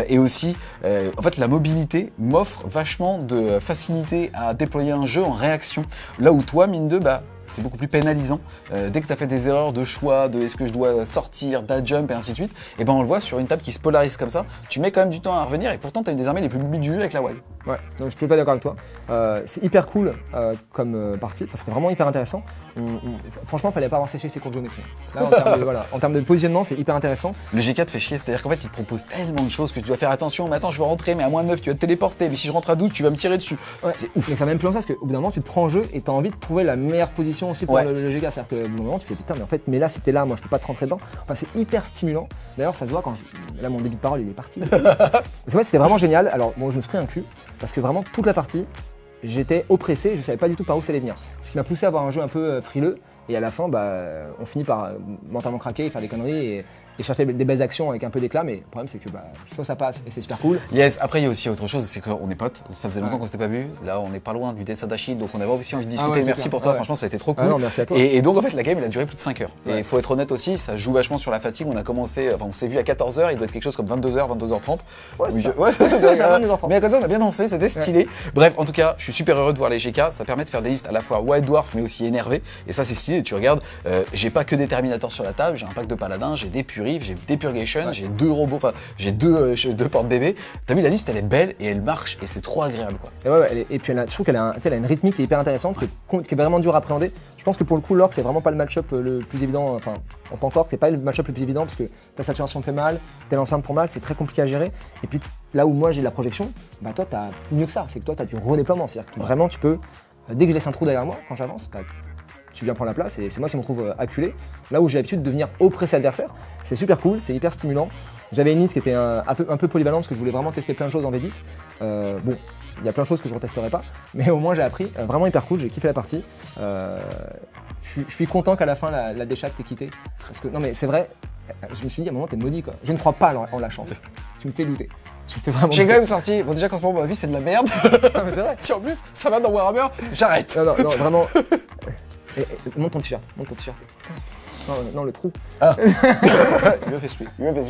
Et aussi, en fait, la mobilité m'offre vachement de facilité à déployer un jeu en réaction. Là où toi, mine de, bah, c'est beaucoup plus pénalisant. Dès que tu as fait des erreurs de choix, de est-ce que je dois sortir, jump et ainsi de suite, et ben on le voit sur une table qui se polarise comme ça, tu mets quand même du temps à revenir et pourtant tu as une des armées les plus limites du jeu avec la WAG. Ouais, non, je suis pas d'accord avec toi. C'est hyper cool comme partie, enfin, c'était vraiment hyper intéressant. Franchement, il fallait pas avoir séché ces cours de géométrie. Là, en termes de positionnement, c'est hyper intéressant. Le G4 fait chier, c'est-à-dire qu'en fait il te propose tellement de choses que tu dois faire attention, mais attends je veux rentrer, mais à moins de 9 tu vas te téléporter, mais si je rentre à 12 tu vas me tirer dessus. Ouais. C'est ouf. Mais ça va même plus loin parce qu'au bout d'un moment, tu te prends en jeu et tu as envie de trouver la meilleure position aussi pour Ouais. le GK. C'est-à-dire qu'au bout d'un moment, tu fais putain, mais en fait, mais là, si t'es là, moi, je peux pas te rentrer dedans. Enfin, c'est hyper stimulant. D'ailleurs, ça se voit quand là, mon débit de parole, il est parti. C'est vrai, c'était vraiment génial. Alors, bon, je me suis pris un cul parce que vraiment, toute la partie, j'étais oppressé, je savais pas du tout par où ça allait venir. Ce qui m'a poussé à avoir un jeu un peu frileux. Et à la fin, bah, on finit par mentalement craquer, faire des conneries et chercher des belles actions avec un peu d'éclat. Mais le problème, c'est que bah, soit ça passe et c'est super cool. Yes, après il y a aussi autre chose, c'est qu'on est potes, ça faisait longtemps qu'on s'était pas vu, là on n'est pas loin du dessin d'Achille, donc on avait aussi envie de discuter, ouais, c'est merci clair. pour toi, Ouais. franchement ça a été trop cool. Ah non, merci à toi. Et donc en fait la game elle a duré plus de 5 heures. Et Ouais. il faut être honnête aussi, ça joue vachement sur la fatigue, on a commencé, enfin on s'est vu à 14h, il doit être quelque chose comme 22h, 22h30. Ouais, c'est ça. Ouais, C'est à 22h30. mais à côté on a bien dansé, c'était stylé. Bref, en tout cas, je suis super heureux de voir les GK, ça permet de faire des listes à la fois White Dwarf mais aussi énervé, et ça c'est stylé, tu regardes, j'ai pas que des Terminators sur la table, j'ai un pack de paladins, j'ai des Purifs, j'ai des Purgation, j'ai 2 robots, enfin j'ai deux portes bébés. T'as vu la liste, elle est belle et elle marche et c'est trop agréable quoi. Et, ouais, et puis je trouve qu'elle a, elle a une rythmique qui est hyper intéressante, qui est vraiment dure à appréhender. Je pense que pour le coup, l'orc, c'est vraiment pas le match-up le plus évident. Enfin, en tant qu'orc, c'est pas le match-up le plus évident parce que ta saturation fait mal, tes lance-flammes font mal, c'est très compliqué à gérer. Et puis là où moi j'ai de la projection, bah toi t'as mieux que ça, c'est que toi t'as du redéploiement. C'est-à-dire que vraiment tu peux, dès que je laisse un trou derrière moi, quand j'avance, bah, tu viens prendre la place et c'est moi qui me retrouve acculé. Là où j'ai l'habitude de venir oppresser l'adversaire, c'est super cool, c'est hyper stimulant. J'avais une liste qui était un peu polyvalente parce que je voulais vraiment tester plein de choses en V10. Bon, il y a plein de choses que je ne retesterai pas, mais au moins j'ai appris. Vraiment hyper cool, j'ai kiffé la partie. Je suis content qu'à la fin la déchatte t'ait quitté. Parce que, non mais c'est vrai, je me suis dit à un moment t'es maudit quoi. Je ne crois pas en la chance. Tu me fais douter. Tu me fais vraiment J'ai douter. quand même sorti, bon déjà qu'en ce moment ma vie c'est de la merde. Non, mais c'est vrai. Si en plus ça va dans Warhammer, j'arrête. Non, vraiment. Monte ton t-shirt, monte ton t-shirt. Non, le trou. Il me fait suer,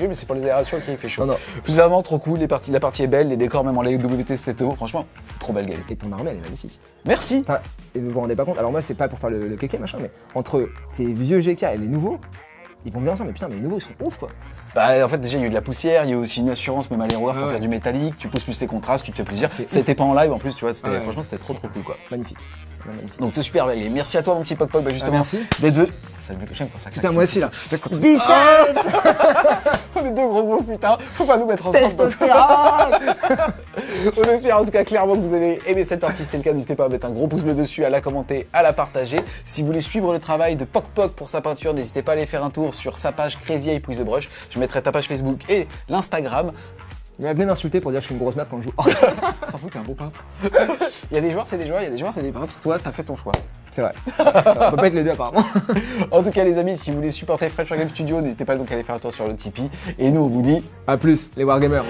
mais c'est pour les aérations qui fait chaud. Non. Plus vraiment trop cool, la partie est belle, les décors même en layout WT c'était haut, franchement, trop belle game. Et ton armée elle est magnifique. Merci. Enfin, et vous vous rendez pas compte, alors moi c'est pas pour faire le kéké machin, mais entre tes vieux GK et les nouveaux, ils vont bien ensemble, mais putain, mais les nouveaux ils sont ouf quoi. Bah en fait déjà il y a eu de la poussière, il y a eu aussi une assurance même à l'erreur pour ouais. faire du métallique, tu pousses plus tes contrastes, tu te fais plaisir. C'est C'était pas en live en plus, tu vois, c'était, Ouais. franchement c'était trop cool quoi. Magnifique. Magnifique. Donc c'est super belle game. Merci à toi mon petit Poc Poc, bah justement merci. d'être venu. Ça me j'aime quand ça claque. Putain, moi aussi là. On est deux gros mots putain, faut pas nous mettre ensemble. On espère en tout cas clairement que vous avez aimé cette partie. Si c'est le cas, n'hésitez pas à mettre un gros pouce bleu dessus, à la commenter, à la partager. Si vous voulez suivre le travail de Poc Poc pour sa peinture, n'hésitez pas à aller faire un tour sur sa page Crazy Ape with the Brush. Je mettrai ta page Facebook et l'Instagram. Mais venez m'insulter pour dire que je suis une grosse merde quand je joue. S'en fout, t'es un bon peintre. Il y a des joueurs, c'est des joueurs, il y a des joueurs, c'est des peintres. Toi, t'as fait ton choix. C'est vrai. On peut pas être les deux apparemment. En tout cas, les amis, si vous voulez supporter French Game Studio, n'hésitez pas donc à aller faire un tour sur le Tipeee. Et nous, on vous dit A plus, les Wargamers.